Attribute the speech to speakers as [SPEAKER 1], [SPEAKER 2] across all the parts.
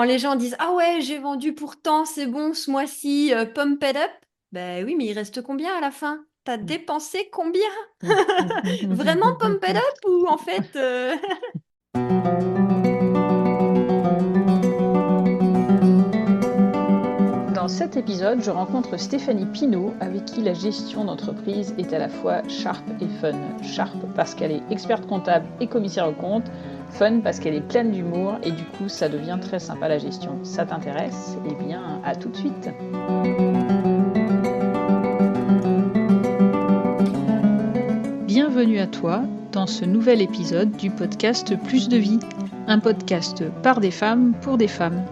[SPEAKER 1] quand les gens disent ah ouais, j'ai vendu pourtant, c'est bon ce mois-ci, pump it up. Ben oui, mais il reste combien à la fin? T'as dépensé combien? Vraiment pump it up ou en fait
[SPEAKER 2] Dans cet épisode, je rencontre Stéphanie Pinault, avec qui la gestion d'entreprise est à la fois sharp et fun. Sharp parce qu'elle est experte comptable et commissaire aux comptes, fun parce qu'elle est pleine d'humour et du coup ça devient très sympa la gestion. Ça t'intéresse? Eh bien, à tout de suite. Bienvenue à toi dans ce nouvel épisode du podcast Plus de vie, un podcast par des femmes pour des femmes.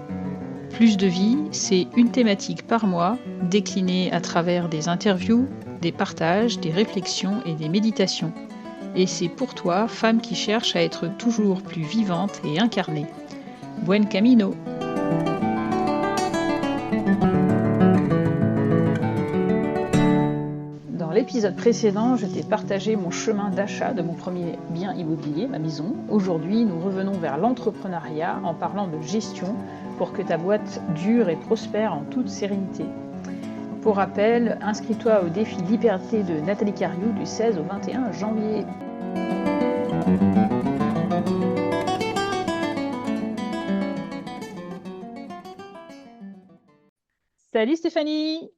[SPEAKER 2] Plus de vie, c'est une thématique par mois, déclinée à travers des interviews, des partages, des réflexions et des méditations. Et c'est pour toi, femme qui cherche à être toujours plus vivante et incarnée. Buen camino! Dans l'épisode précédent, je t'ai partagé mon chemin d'achat de mon premier bien immobilier, ma maison. Aujourd'hui, nous revenons vers l'entrepreneuriat en parlant de gestion pour que ta boîte dure et prospère en toute sérénité. Pour rappel, inscris-toi au défi Liberté de Nathalie Cariou du 16 au 21 janvier. Salut Stéphanie!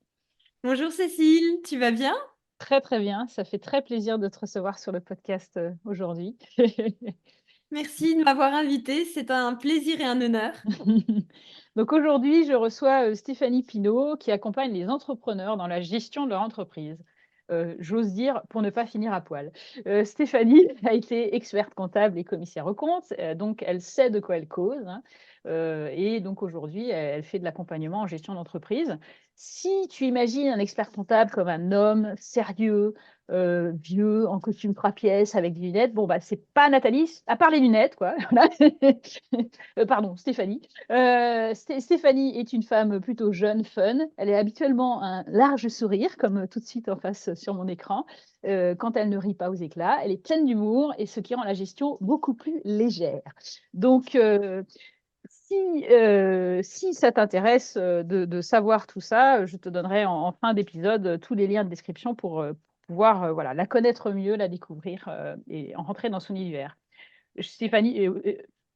[SPEAKER 1] Bonjour Cécile, tu vas bien?
[SPEAKER 2] Très très bien, ça fait très plaisir de te recevoir sur le podcast aujourd'hui.
[SPEAKER 1] Merci de m'avoir invitée, c'est un plaisir et un honneur.
[SPEAKER 2] Donc aujourd'hui, je reçois Stéphanie Pinault qui accompagne les entrepreneurs dans la gestion de leur entreprise. J'ose dire pour ne pas finir à poil. Stéphanie a été experte comptable et commissaire aux comptes, donc elle sait de quoi elle cause, hein. Et donc aujourd'hui, elle fait de l'accompagnement en gestion d'entreprise. Si tu imagines un expert comptable comme un homme sérieux, vieux, en costume 3 pièces, avec des lunettes, bon, bah, c'est pas Nathalie, à part les lunettes, quoi. Voilà. Pardon, Stéphanie. Stéphanie est une femme plutôt jeune, fun. Elle est habituellement un large sourire, comme tout de suite en face sur mon écran. Quand elle ne rit pas aux éclats, elle est pleine d'humour et ce qui rend la gestion beaucoup plus légère. Donc, si ça t'intéresse de savoir tout ça, je te donnerai en fin d'épisode tous les liens de description pour pouvoir voilà, la connaître mieux, la découvrir et en rentrer dans son univers. Stéphanie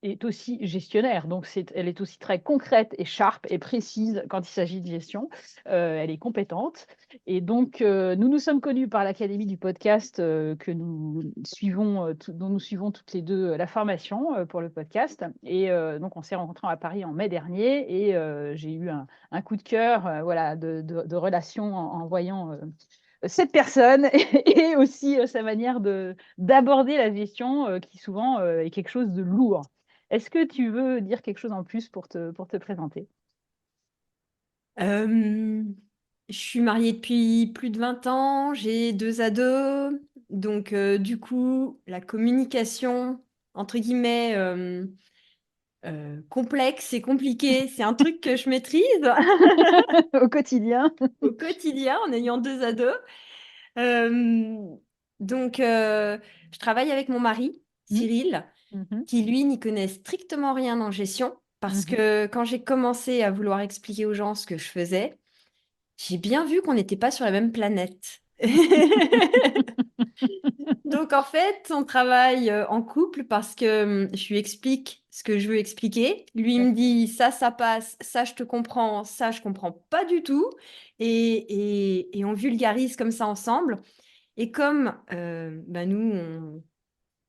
[SPEAKER 2] est aussi gestionnaire, donc elle est aussi très concrète et sharp et précise quand il s'agit de gestion. Elle est compétente. Et donc, nous nous sommes connus par l'Académie du podcast que nous suivons, dont nous suivons toutes les deux la formation pour le podcast. Et donc, on s'est rencontrés à Paris en mai dernier et j'ai eu un coup de cœur voilà, de relation en voyant cette personne et aussi sa manière d'aborder la gestion qui souvent est quelque chose de lourd. Est-ce que tu veux dire quelque chose en plus pour te présenter?
[SPEAKER 1] Je suis mariée depuis plus de 20 ans, j'ai 2 ados, donc du coup, la communication, entre guillemets, complexe et compliquée, c'est un truc que je maîtrise
[SPEAKER 2] Au quotidien?
[SPEAKER 1] au quotidien en ayant 2 ados. Euh, donc, je travaille avec mon mari,
[SPEAKER 2] Mhm,
[SPEAKER 1] Cyril,
[SPEAKER 2] mhm,
[SPEAKER 1] qui lui n'y connaît strictement rien en gestion, parce
[SPEAKER 2] mhm.
[SPEAKER 1] que quand j'ai commencé à vouloir expliquer aux gens ce que je faisais, j'ai bien vu qu'on n'était pas sur la même planète. Donc en fait, on travaille en couple parce que je lui explique ce que je veux expliquer. Lui il me
[SPEAKER 2] D'accord.
[SPEAKER 1] dit ça passe, ça je te comprends, ça je comprends pas du tout. Et on vulgarise comme ça ensemble. Et comme bah, nous,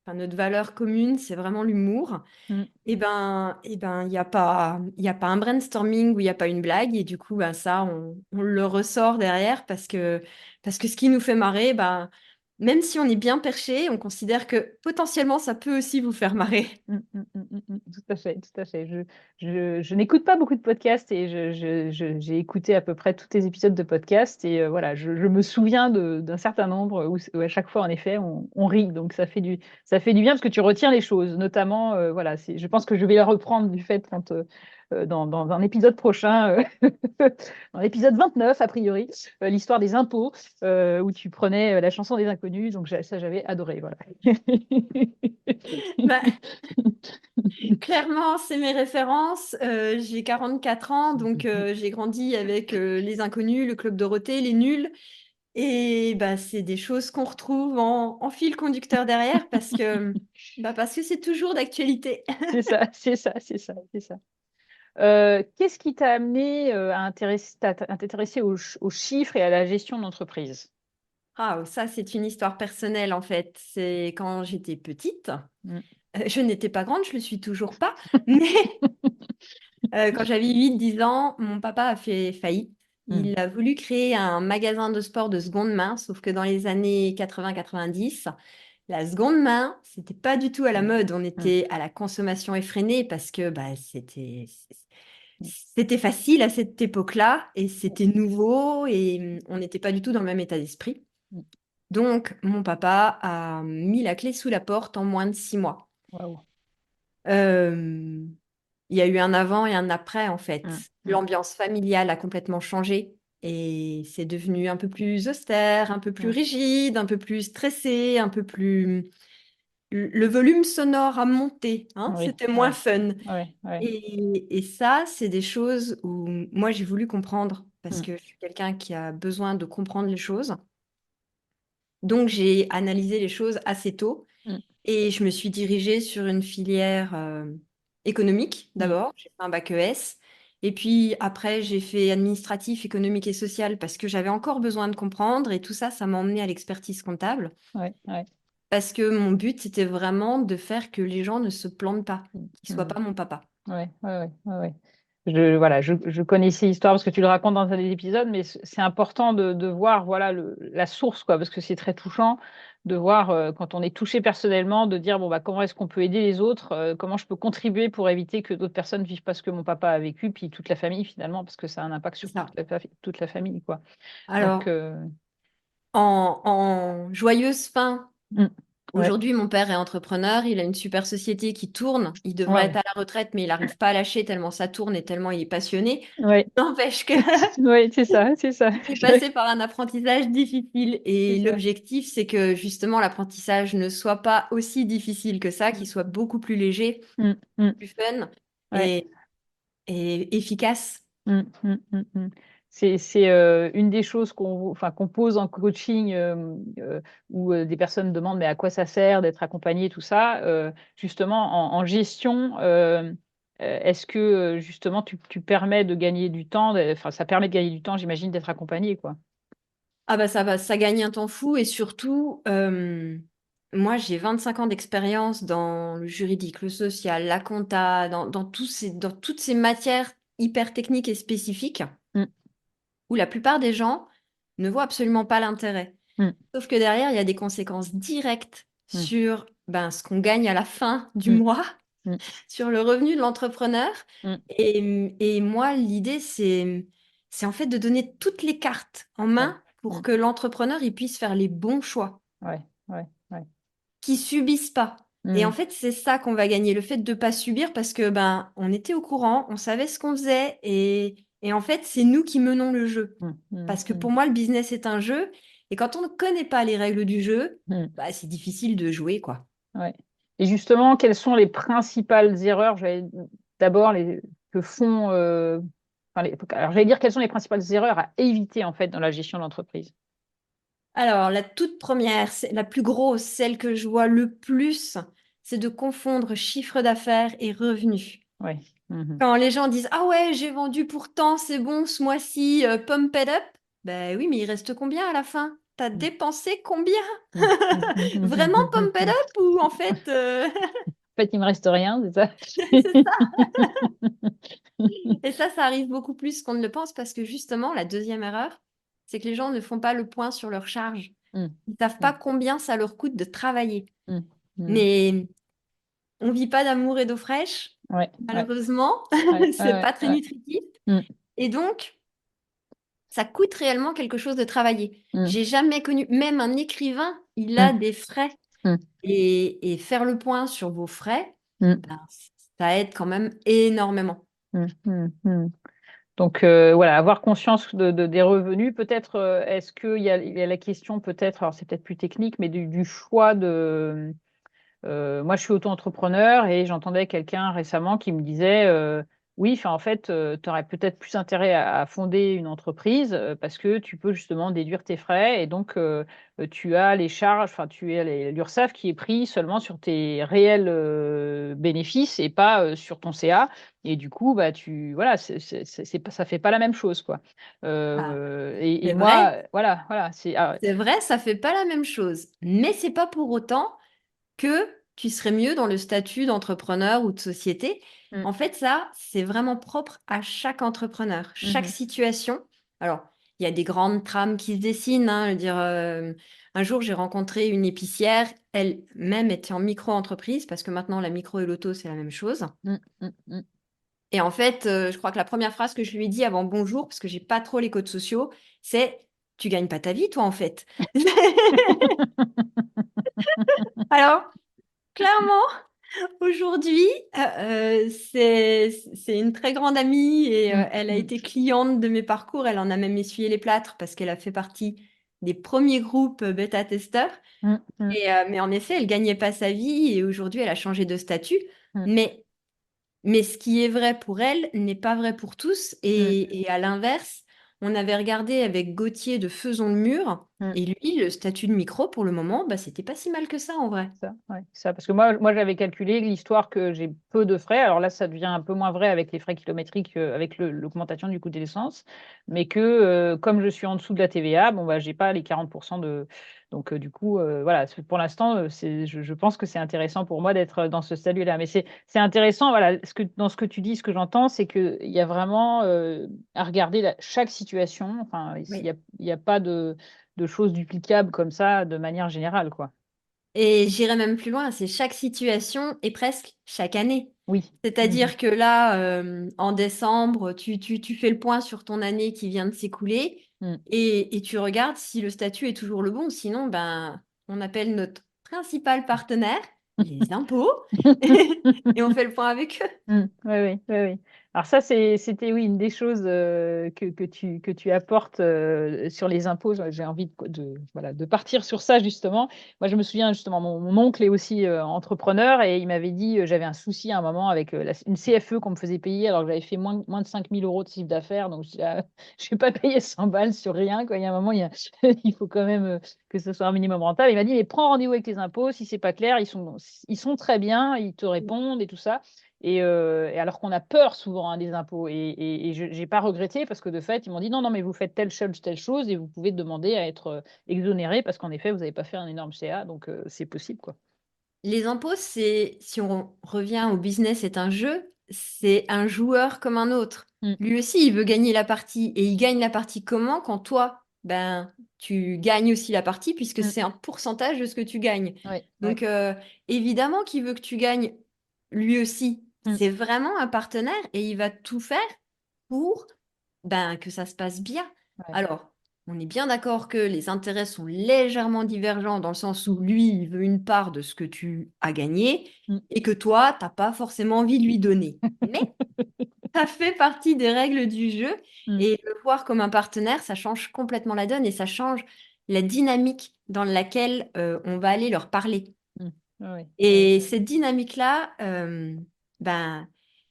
[SPEAKER 1] enfin, notre valeur commune, c'est vraiment l'humour,
[SPEAKER 2] Mm.
[SPEAKER 1] il y a pas un brainstorming où il n'y a pas une blague. Et du coup, bah, ça, on le ressort derrière parce que ce qui nous fait marrer, bah, même si on est bien perché, on considère que potentiellement, ça peut aussi vous faire marrer.
[SPEAKER 2] Tout à fait, tout à fait. Je n'écoute pas beaucoup de podcasts et j'ai écouté à peu près tous tes épisodes de podcast et voilà, je me souviens d'un certain nombre où à chaque fois, en effet, on rit. Donc, ça fait du bien parce que tu retiens les choses. Notamment, voilà, je pense que je vais la reprendre du fait dans un épisode prochain, dans l'épisode 29, a priori, l'histoire des impôts, où tu prenais la chanson des inconnus. Donc, ça, j'avais adoré. Voilà.
[SPEAKER 1] Bah, clairement, c'est mes références. J'ai 44 ans, donc j'ai grandi avec Les Inconnus, le Club Dorothée, Les Nuls. Et bah, c'est des choses qu'on retrouve en fil conducteur derrière parce que c'est toujours d'actualité.
[SPEAKER 2] C'est ça, c'est ça, c'est ça, c'est ça. Qu'est-ce qui t'a amené à t'intéresser aux chiffres et à la gestion d'entreprise?
[SPEAKER 1] Ah, ça, c'est une histoire personnelle en fait. C'est quand j'étais petite.
[SPEAKER 2] Mm.
[SPEAKER 1] Je n'étais pas grande, je le suis toujours pas. Mais quand j'avais 8 10 ans, mon papa a fait faillite.
[SPEAKER 2] Mm.
[SPEAKER 1] Il a voulu créer un magasin de sport de seconde main, sauf que dans les années 80-90, la seconde main, c'était pas du tout à la
[SPEAKER 2] Mm.
[SPEAKER 1] mode. On
[SPEAKER 2] Mm.
[SPEAKER 1] était à la consommation effrénée parce que bah, c'était facile à cette époque-là et c'était nouveau et on n'était pas du tout dans le même état d'esprit.
[SPEAKER 2] Mm.
[SPEAKER 1] Donc, mon papa a mis la clé sous la porte en moins de 6 mois.
[SPEAKER 2] Waouh.
[SPEAKER 1] Euh, il y a eu un avant et un après, en
[SPEAKER 2] Mm.
[SPEAKER 1] fait.
[SPEAKER 2] Mm.
[SPEAKER 1] L'ambiance familiale a complètement changé et c'est devenu un peu plus austère, un peu plus
[SPEAKER 2] Mm.
[SPEAKER 1] rigide, un peu plus stressé, un peu plus... Le volume sonore a monté, hein,
[SPEAKER 2] Oui,
[SPEAKER 1] c'était moins
[SPEAKER 2] ouais,
[SPEAKER 1] fun.
[SPEAKER 2] ouais, ouais.
[SPEAKER 1] Et ça, c'est des choses où moi, j'ai voulu comprendre parce
[SPEAKER 2] Mm.
[SPEAKER 1] que je suis quelqu'un qui a besoin de comprendre les choses. Donc, j'ai analysé les choses assez tôt
[SPEAKER 2] Mm.
[SPEAKER 1] et je me suis dirigée sur une filière économique
[SPEAKER 2] Mm.
[SPEAKER 1] d'abord. J'ai fait un bac ES. Et puis après, j'ai fait administratif, économique et social parce que j'avais encore besoin de comprendre. Et tout ça, ça m'a emmené à l'expertise comptable
[SPEAKER 2] Ouais, ouais.
[SPEAKER 1] parce que mon but, c'était vraiment de faire que les gens ne se plantent pas,
[SPEAKER 2] Mm.
[SPEAKER 1] qu'ils ne soient
[SPEAKER 2] Mm.
[SPEAKER 1] pas mon papa.
[SPEAKER 2] Ouais, ouais, ouais, ouais, ouais. Voilà, je connais ces histoires parce que tu le racontes dans un des épisodes, mais c'est important de voir voilà, la source, quoi, parce que c'est très touchant de voir quand on est touché personnellement, de dire bon, bah, comment est-ce qu'on peut aider les autres, comment je peux contribuer pour éviter que d'autres personnes ne vivent pas ce que mon papa a vécu, puis toute la famille finalement, parce que ça a un impact
[SPEAKER 1] C'est
[SPEAKER 2] sur
[SPEAKER 1] ça.
[SPEAKER 2] toute la famille, quoi. Donc,
[SPEAKER 1] Alors, en joyeuse fin,
[SPEAKER 2] mm, ouais,
[SPEAKER 1] aujourd'hui, mon père est entrepreneur, il a une super société qui tourne, il devrait être
[SPEAKER 2] ouais,
[SPEAKER 1] à la retraite, mais il n'arrive pas à lâcher tellement ça tourne et tellement il est passionné.
[SPEAKER 2] ouais,
[SPEAKER 1] N'empêche que
[SPEAKER 2] ouais, c'est ça, c'est ça.
[SPEAKER 1] il est passé par un apprentissage difficile
[SPEAKER 2] C'est
[SPEAKER 1] et
[SPEAKER 2] ça.
[SPEAKER 1] l'objectif, c'est que justement l'apprentissage ne soit pas aussi difficile que ça, qu'il soit beaucoup plus léger,
[SPEAKER 2] Mm, mm,
[SPEAKER 1] plus fun
[SPEAKER 2] ouais.
[SPEAKER 1] et, et efficace.
[SPEAKER 2] Mm, mm, mm, mm. C'est une des choses qu'on pose en coaching où des personnes demandent mais à quoi ça sert d'être accompagné, tout ça. Justement, en gestion, est-ce que justement tu permets de gagner du temps, enfin ça permet de gagner du temps, j'imagine, d'être accompagné, quoi.
[SPEAKER 1] Ah bah ça gagne un temps fou et surtout, moi j'ai 25 ans d'expérience dans le juridique, le social, la compta, dans toutes ces matières hyper techniques et spécifiques
[SPEAKER 2] Mm,
[SPEAKER 1] où la plupart des gens ne voient absolument pas l'intérêt.
[SPEAKER 2] mm,
[SPEAKER 1] Sauf que derrière, il y a des conséquences directes
[SPEAKER 2] mm,
[SPEAKER 1] sur ben, ce qu'on gagne à la fin du
[SPEAKER 2] mm,
[SPEAKER 1] mois,
[SPEAKER 2] mm,
[SPEAKER 1] sur le revenu de l'entrepreneur.
[SPEAKER 2] mm.
[SPEAKER 1] Et moi, l'idée, c'est en fait de donner toutes les cartes en
[SPEAKER 2] Ouais,
[SPEAKER 1] main
[SPEAKER 2] mm,
[SPEAKER 1] pour que l'entrepreneur il puisse faire les bons choix,
[SPEAKER 2] ouais, ouais, ouais.
[SPEAKER 1] qu'il subisse pas. Et en
[SPEAKER 2] Mm,
[SPEAKER 1] fait, c'est ça qu'on va gagner, le fait de ne pas subir parce que ben on était au courant, on savait ce qu'on faisait et en fait, c'est nous qui menons le jeu.
[SPEAKER 2] mm, mm,
[SPEAKER 1] Parce que
[SPEAKER 2] mm,
[SPEAKER 1] pour moi, le business est un jeu et quand on ne connaît pas les règles du jeu,
[SPEAKER 2] mm.
[SPEAKER 1] bah, c'est difficile de jouer, quoi.
[SPEAKER 2] Ouais. Et justement, quelles sont les principales erreurs, d'abord que font, alors j'allais dire quelles sont les principales erreurs à éviter en fait dans la gestion de l'entreprise.
[SPEAKER 1] Alors, la toute première, la plus grosse, celle que je vois le plus, c'est de confondre chiffre d'affaires et revenus.
[SPEAKER 2] Ouais. Mhm.
[SPEAKER 1] Quand les gens disent «Ah ouais, j'ai vendu pourtant, c'est bon, ce mois-ci, pump it up», ben oui, mais il reste combien à la fin? T'as
[SPEAKER 2] Mm,
[SPEAKER 1] dépensé combien?
[SPEAKER 2] mm, mm, mm, mm,
[SPEAKER 1] Vraiment
[SPEAKER 2] mm,
[SPEAKER 1] pump it
[SPEAKER 2] mm.
[SPEAKER 1] up ou en fait,
[SPEAKER 2] En fait, il me reste rien, c'est ça?
[SPEAKER 1] c'est ça? Et ça arrive beaucoup plus qu'on ne le pense parce que justement, la deuxième erreur, c'est que les gens ne font pas le point sur leur charge.
[SPEAKER 2] Mm,
[SPEAKER 1] Ils ne savent pas
[SPEAKER 2] mm,
[SPEAKER 1] combien ça leur coûte de travailler.
[SPEAKER 2] mm, mm.
[SPEAKER 1] Mais on vit pas d'amour et d'eau fraîche,
[SPEAKER 2] Ouais, ouais,
[SPEAKER 1] malheureusement.
[SPEAKER 2] ouais,
[SPEAKER 1] C'est
[SPEAKER 2] ouais,
[SPEAKER 1] pas très
[SPEAKER 2] ouais.
[SPEAKER 1] nutritif.
[SPEAKER 2] Mm,
[SPEAKER 1] Et donc, ça coûte réellement quelque chose de travailler.
[SPEAKER 2] mm,
[SPEAKER 1] J'ai jamais connu, même un écrivain, il a
[SPEAKER 2] mm,
[SPEAKER 1] des frais.
[SPEAKER 2] mm,
[SPEAKER 1] Et faire le point sur vos frais,
[SPEAKER 2] mm.
[SPEAKER 1] ben, ça aide quand même énormément.
[SPEAKER 2] Mm, mm, mm. Donc voilà, avoir conscience des revenus. Peut-être, est-ce qu'il y a la question peut-être, alors c'est peut-être plus technique, mais du choix de. Moi, je suis auto-entrepreneur et j'entendais quelqu'un récemment qui me disait, oui, enfin, en fait, tu aurais peut-être plus intérêt à fonder une entreprise parce que tu peux justement déduire tes frais et donc tu as les charges, enfin, tu as l'URSSAF qui est pris seulement sur tes réels bénéfices et pas sur ton CA. Et du coup, bah, voilà, ça fait pas la même chose, quoi.
[SPEAKER 1] Ah,
[SPEAKER 2] Et
[SPEAKER 1] c'est vrai,
[SPEAKER 2] moi, voilà,
[SPEAKER 1] c'est vrai, ça fait pas la même chose. Mais c'est pas pour autant que tu serais mieux dans le statut d'entrepreneur ou de société.
[SPEAKER 2] mm,
[SPEAKER 1] En fait, ça, c'est vraiment propre à chaque entrepreneur, chaque
[SPEAKER 2] mhm,
[SPEAKER 1] situation. Alors, il y a des grandes trames qui se dessinent, hein, je veux dire, un jour, j'ai rencontré une épicière, elle-même était en micro-entreprise, parce que maintenant, la micro et l'auto, c'est la même chose.
[SPEAKER 2] mm, mm, mm.
[SPEAKER 1] Et en fait, je crois que la première phrase que je lui ai dit avant bonjour, parce que j'ai pas trop les codes sociaux, c'est: «Tu gagnes pas ta vie, toi, en fait». Alors, clairement, aujourd'hui, c'est une très grande amie et
[SPEAKER 2] Mm,
[SPEAKER 1] elle a
[SPEAKER 2] mm,
[SPEAKER 1] été cliente de mes parcours. Elle en a même essuyé les plâtres parce qu'elle a fait partie des premiers groupes bêta-testeurs.
[SPEAKER 2] mm, mm,
[SPEAKER 1] Mais en effet, elle gagnait pas sa vie et aujourd'hui, elle a changé de statut.
[SPEAKER 2] mm,
[SPEAKER 1] Mais mais ce qui est vrai pour elle n'est pas vrai pour tous.
[SPEAKER 2] mm,
[SPEAKER 1] Et à l'inverse, on avait regardé avec Gauthier de Faisons le mur.
[SPEAKER 2] mm.
[SPEAKER 1] Et lui, le statut de micro, pour le moment, bah, c'était pas si mal que ça en vrai.
[SPEAKER 2] Ça, ouais, ça. Parce que moi j'avais calculé l'histoire que j'ai peu de frais. Alors là, ça devient un peu moins vrai avec les frais kilométriques, avec l'augmentation du coût de l'essence, mais que comme je suis en dessous de la TVA, bon bah j'ai pas les 40% de. Donc du coup, voilà. Pour l'instant, je pense que c'est intéressant pour moi d'être dans ce statut-là. Mais c'est intéressant, voilà. Dans ce que tu dis, ce que j'entends, c'est qu'il y a vraiment à regarder chaque situation. Enfin,
[SPEAKER 1] Oui.
[SPEAKER 2] il y a pas de choses duplicables comme ça de manière générale, quoi.
[SPEAKER 1] Et j'irai même plus loin, c'est chaque situation et presque chaque année.
[SPEAKER 2] Oui. Mhm.
[SPEAKER 1] C'est-à-dire que là, en décembre, tu fais le point sur ton année qui vient de s'écouler
[SPEAKER 2] Mm.
[SPEAKER 1] et tu regardes si le statut est toujours le bon. Sinon, ben, on appelle notre principal partenaire, les impôts, et on fait le point avec eux.
[SPEAKER 2] Oui, oui, oui, oui. Alors ça, c'était oui, une des choses que tu apportes sur les impôts. J'ai envie voilà, de partir sur ça, justement. Moi, je me souviens, justement, mon oncle est aussi entrepreneur et il m'avait dit, j'avais un souci à un moment avec une CFE qu'on me faisait payer alors que j'avais fait moins de 5 000 € de chiffre d'affaires. Donc, je ne vais pas payer 100 balles sur rien, quoi. Il y a un moment, il faut quand même que ce soit un minimum rentable. Il m'a dit, mais prends rendez-vous avec les impôts. Si c'est pas clair, ils sont très bien, ils te répondent et tout ça. Et alors qu'on a peur souvent des impôts. Et je n'ai pas regretté parce que de fait, ils m'ont dit non, non, mais vous faites telle chose et vous pouvez demander à être exonéré parce qu'en effet, vous n'avez pas fait un énorme CA. Donc, c'est possible, quoi.
[SPEAKER 1] Les impôts, si on revient au business est un jeu, c'est un joueur comme un autre.
[SPEAKER 2] Mm,
[SPEAKER 1] Lui aussi, il veut gagner la partie. Et il gagne la partie comment? Quand toi, ben, tu gagnes aussi la partie puisque
[SPEAKER 2] mm,
[SPEAKER 1] c'est un pourcentage de ce que tu gagnes.
[SPEAKER 2] ouais, ouais,
[SPEAKER 1] Donc, évidemment qu'il veut que tu gagnes lui aussi.
[SPEAKER 2] mm,
[SPEAKER 1] C'est vraiment un partenaire et il va tout faire pour ben, que ça se passe bien.
[SPEAKER 2] ouais,
[SPEAKER 1] Alors, on est bien d'accord que les intérêts sont légèrement divergents dans le sens où lui, il veut une part de ce que tu as gagné
[SPEAKER 2] mm.
[SPEAKER 1] et que toi, tu n'as pas forcément envie de lui donner. Mais ça fait partie des règles du jeu
[SPEAKER 2] Mm,
[SPEAKER 1] et le voir comme un partenaire, ça change complètement la donne et ça change la dynamique dans laquelle on va aller leur parler.
[SPEAKER 2] mm. Ouais, ouais,
[SPEAKER 1] Et cette dynamique-là, ben,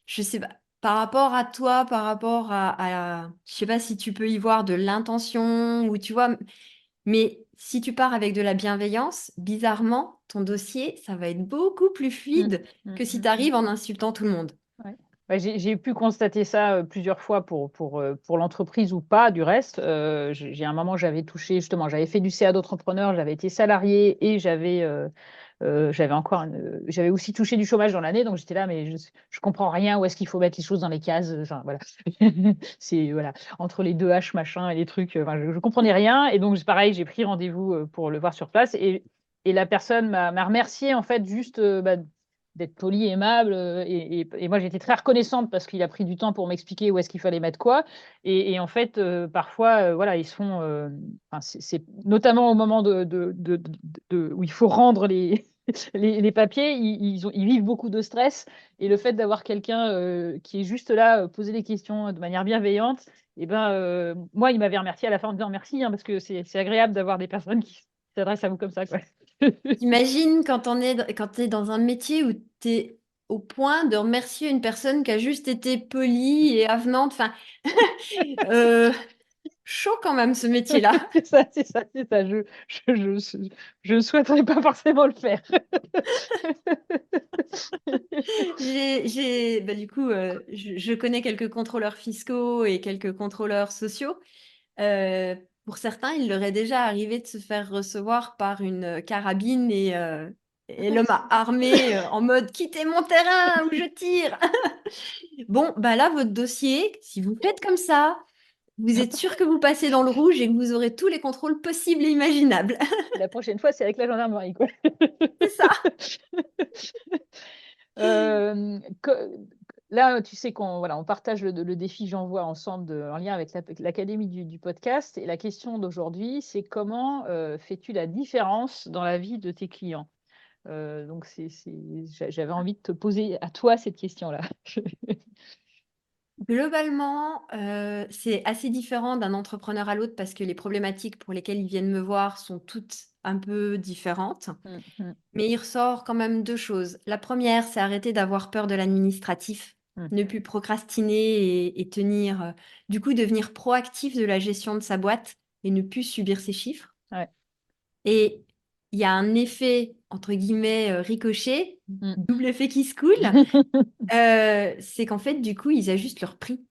[SPEAKER 1] je sais pas, par rapport à toi, par rapport je sais pas si tu peux y voir de l'intention ou tu vois, mais si tu pars avec de la bienveillance, bizarrement, ton dossier, ça va être beaucoup plus
[SPEAKER 2] mm,
[SPEAKER 1] fluide
[SPEAKER 2] mm,
[SPEAKER 1] que si
[SPEAKER 2] mm,
[SPEAKER 1] tu
[SPEAKER 2] mm.
[SPEAKER 1] arrives en insultant tout le monde.
[SPEAKER 2] Ouais. Ouais, j'ai pu constater ça plusieurs fois pour l'entreprise ou pas, du reste. J'ai un moment, j'avais touché, justement, j'avais fait du CA d'entrepreneur, j'avais été salarié et j'avais aussi touché du chômage dans l'année. Donc j'étais là, mais je comprends rien, où est-ce qu'il faut mettre les choses dans les cases. Enfin, voilà. C'est, voilà, entre les deux H, machin, et les trucs, enfin, je comprenais rien. Et donc, c'est pareil, j'ai pris rendez-vous pour le voir sur place. Et la personne m'a remercié, en fait, juste bah, d'être poli, aimable. Et moi, j'étais très reconnaissante parce qu'il a pris du temps pour m'expliquer où est-ce qu'il fallait mettre quoi. Et en fait, parfois, voilà, ils sont. Enfin, c'est notamment au moment où il faut rendre les papiers, ils vivent beaucoup de stress. Et le fait d'avoir quelqu'un qui est juste là, poser des questions de manière bienveillante, et ben, moi, il m'avait remercié à la fin en disant merci, hein, parce que c'est agréable d'avoir des personnes qui s'adressent à vous comme ça, quoi.
[SPEAKER 1] T'imagines quand t'es dans un métier où t'es au point de remercier une personne qui a juste été polie et avenante. Enfin, euh, chaud quand même ce métier-là.
[SPEAKER 2] C'est ça, c'est ça, c'est ça. Je souhaiterais pas forcément le faire.
[SPEAKER 1] Du coup, je connais quelques contrôleurs fiscaux et quelques contrôleurs sociaux. Pour certains, il leur est déjà arrivé de se faire recevoir par une carabine et l'homme armé en mode quittez mon terrain ou je tire. Bon, bah là, votre dossier, si vous faites comme ça, vous êtes sûr que vous passez dans le rouge et que vous aurez tous les contrôles possibles et imaginables.
[SPEAKER 2] La prochaine fois, c'est avec la gendarmerie, quoi.
[SPEAKER 1] C'est ça.
[SPEAKER 2] Euh, que- Là, tu sais qu'on voilà, on partage le défi J'envoie ensemble en lien avec l'académie du podcast. Et la question d'aujourd'hui, c'est comment fais-tu la différence dans la vie de tes clients? Donc, j'avais envie de te poser à toi cette question-là.
[SPEAKER 1] Globalement, c'est assez différent d'un entrepreneur à l'autre parce que les problématiques pour lesquelles ils viennent me voir sont toutes un peu différentes.
[SPEAKER 2] Mm, mm,
[SPEAKER 1] Mais il ressort quand même deux choses. La première, c'est arrêter d'avoir peur de l'administratif,
[SPEAKER 2] mm.
[SPEAKER 1] ne plus procrastiner et tenir, du coup, devenir proactif de la gestion de sa boîte et ne plus subir ses chiffres.
[SPEAKER 2] Ouais.
[SPEAKER 1] Et il y a un effet, entre guillemets, ricochet,
[SPEAKER 2] Mm.
[SPEAKER 1] double effet qui se coule, c'est qu'en fait, du coup, ils ajustent leur prix.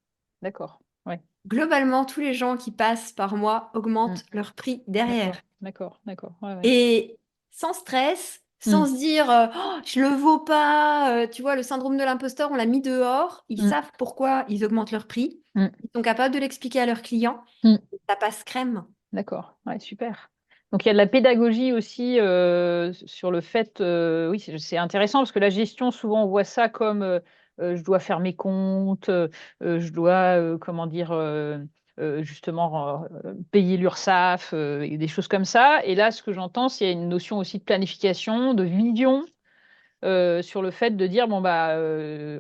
[SPEAKER 2] D'accord. Ouais.
[SPEAKER 1] Globalement, tous les gens qui passent par moi
[SPEAKER 2] Mm.
[SPEAKER 1] augmentent leur prix derrière.
[SPEAKER 2] D'accord. D'accord. D'accord. Ouais, ouais.
[SPEAKER 1] Et sans stress,
[SPEAKER 2] Mm.
[SPEAKER 1] sans se dire oh, je le vaux pas, tu vois, le syndrome de l'imposteur, on l'a mis dehors. Ils
[SPEAKER 2] Mm.
[SPEAKER 1] savent pourquoi ils augmentent leur prix.
[SPEAKER 2] Mm.
[SPEAKER 1] Ils sont capables de l'expliquer à leurs clients.
[SPEAKER 2] Mm.
[SPEAKER 1] Ça passe crème.
[SPEAKER 2] D'accord, ouais, super. Donc il y a de la pédagogie aussi sur le fait, oui, c'est intéressant parce que la gestion, souvent on voit ça comme je dois faire mes comptes, je dois, comment dire, justement payer l'URSSAF et des choses comme ça. Et là, ce que j'entends, c'est une notion aussi de planification, de vision sur le fait de dire, bon, bah,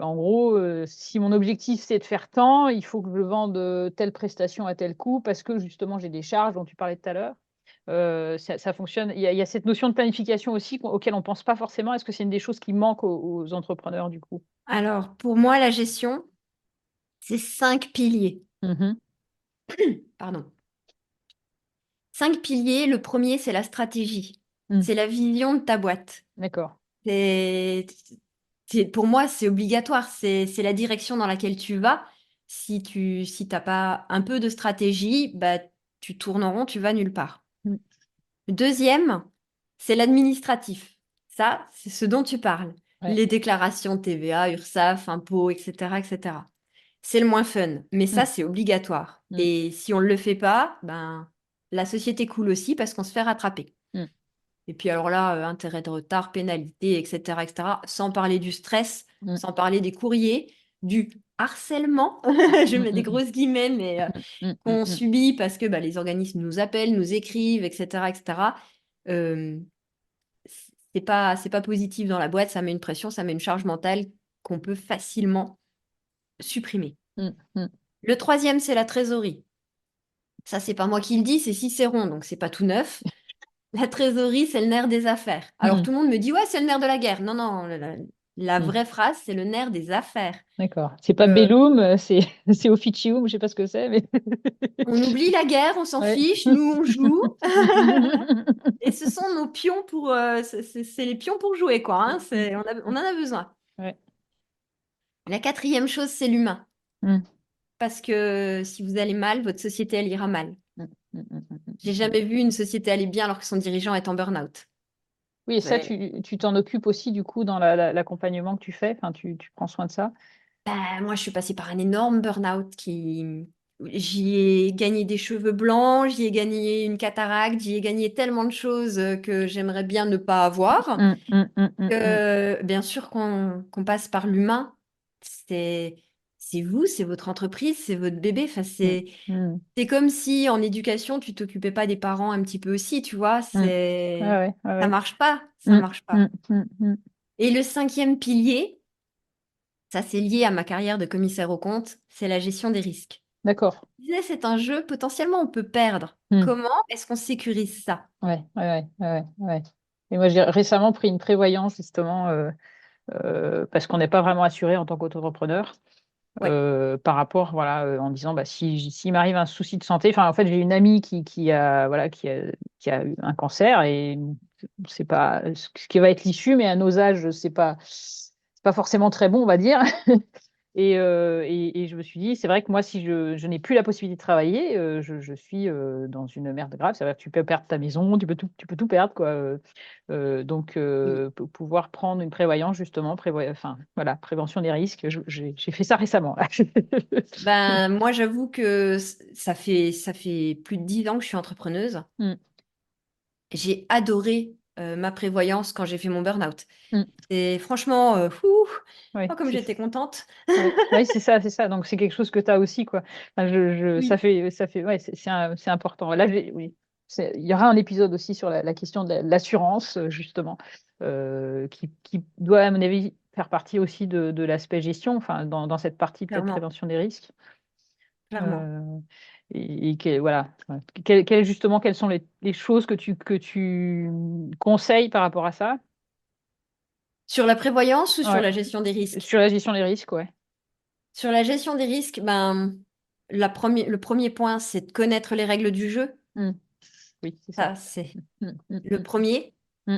[SPEAKER 2] en gros, si mon objectif c'est de faire tant, il faut que je vende telle prestation à tel coût parce que justement j'ai des charges dont tu parlais tout à l'heure. Ça fonctionne. Il y a cette notion de planification aussi auquel on ne pense pas forcément. Est-ce que c'est une des choses qui manquent aux entrepreneurs du coup?
[SPEAKER 1] Alors, pour moi, la gestion, c'est 5 piliers.
[SPEAKER 2] Mhm.
[SPEAKER 1] Pardon. 5 piliers. Le premier, c'est la stratégie.
[SPEAKER 2] Mm.
[SPEAKER 1] C'est la vision de ta boîte.
[SPEAKER 2] D'accord.
[SPEAKER 1] C'est, pour moi, c'est obligatoire. C'est la direction dans laquelle tu vas. Si t'as pas un peu de stratégie, bah, tu tournes en rond, tu vas nulle part.
[SPEAKER 2] Mm.
[SPEAKER 1] Le deuxième, c'est l'administratif. Ça, c'est ce dont tu parles.
[SPEAKER 2] Ouais.
[SPEAKER 1] Les déclarations TVA, URSSAF, impôts, etc., etc. C'est le moins fun, mais ça,
[SPEAKER 2] Mm.
[SPEAKER 1] c'est obligatoire.
[SPEAKER 2] Mm.
[SPEAKER 1] Et si on ne le fait pas, ben, la société coule aussi parce qu'on se fait rattraper.
[SPEAKER 2] Mm.
[SPEAKER 1] Et puis alors là, intérêt de retard, pénalité, etc., etc., sans parler du stress,
[SPEAKER 2] Mm.
[SPEAKER 1] sans parler des courriers, du harcèlement, je
[SPEAKER 2] Mm.
[SPEAKER 1] mets des
[SPEAKER 2] Mm.
[SPEAKER 1] grosses guillemets, mais
[SPEAKER 2] Mm. Mm.
[SPEAKER 1] qu'on
[SPEAKER 2] Mm.
[SPEAKER 1] subit parce que bah, les organismes nous appellent, nous écrivent, etc., etc. Euh, c'est pas positif dans la boîte, ça met une pression, ça met une charge mentale qu'on peut facilement supprimer.
[SPEAKER 2] Mm. Mm.
[SPEAKER 1] Le troisième, c'est la trésorerie. Ça, c'est pas moi qui le dis, c'est Cicéron, donc c'est pas tout neuf. La trésorerie, c'est le nerf des affaires. Alors
[SPEAKER 2] Mm.
[SPEAKER 1] tout le monde me dit, ouais, c'est le nerf de la guerre. Non, non, la
[SPEAKER 2] Mm.
[SPEAKER 1] vraie phrase, c'est le nerf des affaires.
[SPEAKER 2] D'accord. C'est pas
[SPEAKER 1] Euh,
[SPEAKER 2] Bellum, c'est c'est Officium, je sais pas ce que c'est, mais.
[SPEAKER 1] on oublie la guerre, on s'en
[SPEAKER 2] Ouais.
[SPEAKER 1] fiche, nous on joue. Et ce sont nos pions pour, c'est les pions pour jouer, quoi. Hein. On en a besoin.
[SPEAKER 2] Ouais.
[SPEAKER 1] La quatrième chose, c'est l'humain.
[SPEAKER 2] Mm.
[SPEAKER 1] Parce que si vous allez mal, votre société, elle ira mal.
[SPEAKER 2] Mm. Mm. Mm. Mm.
[SPEAKER 1] J'ai
[SPEAKER 2] Mm.
[SPEAKER 1] jamais vu une société aller bien alors que son dirigeant est en burn-out.
[SPEAKER 2] Oui, et ça,
[SPEAKER 1] Ouais.
[SPEAKER 2] tu t'en occupes aussi du coup dans l'accompagnement que tu fais, enfin, tu prends soin de ça.
[SPEAKER 1] Bah, moi, je suis passée par un énorme burn-out J'y ai gagné des cheveux blancs, j'y ai gagné une cataracte, j'y ai gagné tellement de choses que j'aimerais bien ne pas avoir.
[SPEAKER 2] Mm. Mm. Mm. Mm. Mm.
[SPEAKER 1] Bien sûr qu'on passe par l'humain, c'est c'est vous, c'est votre entreprise, c'est votre bébé. Enfin,
[SPEAKER 2] Mm, mm,
[SPEAKER 1] c'est comme si en éducation, tu t'occupais pas des parents un petit peu aussi, tu vois.
[SPEAKER 2] mm. Ouais, ouais, ouais,
[SPEAKER 1] Ça
[SPEAKER 2] ouais.
[SPEAKER 1] marche pas, ça
[SPEAKER 2] Mm,
[SPEAKER 1] marche pas.
[SPEAKER 2] mm, mm, mm.
[SPEAKER 1] Et le cinquième pilier, ça c'est lié à ma carrière de commissaire aux comptes, c'est la gestion des risques.
[SPEAKER 2] D'accord.
[SPEAKER 1] Je disais, c'est un jeu, potentiellement on peut perdre.
[SPEAKER 2] Mm.
[SPEAKER 1] Comment est-ce qu'on sécurise ça?
[SPEAKER 2] Ouais, ouais, ouais, ouais, ouais. Et moi, j'ai récemment pris une prévoyance, justement, parce qu'on n'est pas vraiment assuré en tant qu'auto-entrepreneur.
[SPEAKER 1] Ouais,
[SPEAKER 2] Par rapport, voilà, en disant, bah, s'il m'arrive un souci de santé, enfin, en fait, j'ai une amie qui a, voilà, qui a eu un cancer et c'est pas ce qui va être l'issue, mais à nos âges, c'est pas forcément très bon, on va dire. Et je me suis dit, c'est vrai que moi, si je n'ai plus la possibilité de travailler, je suis dans une merde grave. Ça veut dire que tu peux perdre ta maison, tu peux tout perdre, quoi. Donc,
[SPEAKER 1] oui.
[SPEAKER 2] pouvoir prendre une prévoyance, justement, enfin, voilà, prévention des risques. J'ai fait ça récemment, là.
[SPEAKER 1] Ben, moi, j'avoue que ça fait plus de 10 ans que je suis entrepreneuse.
[SPEAKER 2] Mm,
[SPEAKER 1] J'ai adoré ma prévoyance quand j'ai fait mon burn-out.
[SPEAKER 2] mm.
[SPEAKER 1] Et franchement,
[SPEAKER 2] Ouais,
[SPEAKER 1] oh, comme j'étais contente.
[SPEAKER 2] ouais, ouais, c'est ça, c'est ça. Donc, c'est quelque chose que tu as aussi, quoi. Enfin,
[SPEAKER 1] Oui,
[SPEAKER 2] ouais, c'est important. Là, oui. Il y aura un épisode aussi sur la question de l'assurance, justement, qui doit, à mon avis, faire partie aussi de l'aspect gestion, enfin, dans cette partie peut-être
[SPEAKER 1] clairement,
[SPEAKER 2] prévention des risques.
[SPEAKER 1] clairement.
[SPEAKER 2] Euh, voilà. Ouais. Justement, quelles sont les choses que tu conseilles par rapport à ça?
[SPEAKER 1] Sur la prévoyance ou sur
[SPEAKER 2] Ouais.
[SPEAKER 1] la gestion des risques?
[SPEAKER 2] Sur la gestion des risques, ouais.
[SPEAKER 1] Sur la gestion des risques, ben, le premier point, c'est de connaître les règles du jeu.
[SPEAKER 2] Mm. Oui, c'est ça.
[SPEAKER 1] Ça, c'est
[SPEAKER 2] Mm, mm,
[SPEAKER 1] le
[SPEAKER 2] mm,
[SPEAKER 1] premier.
[SPEAKER 2] mm,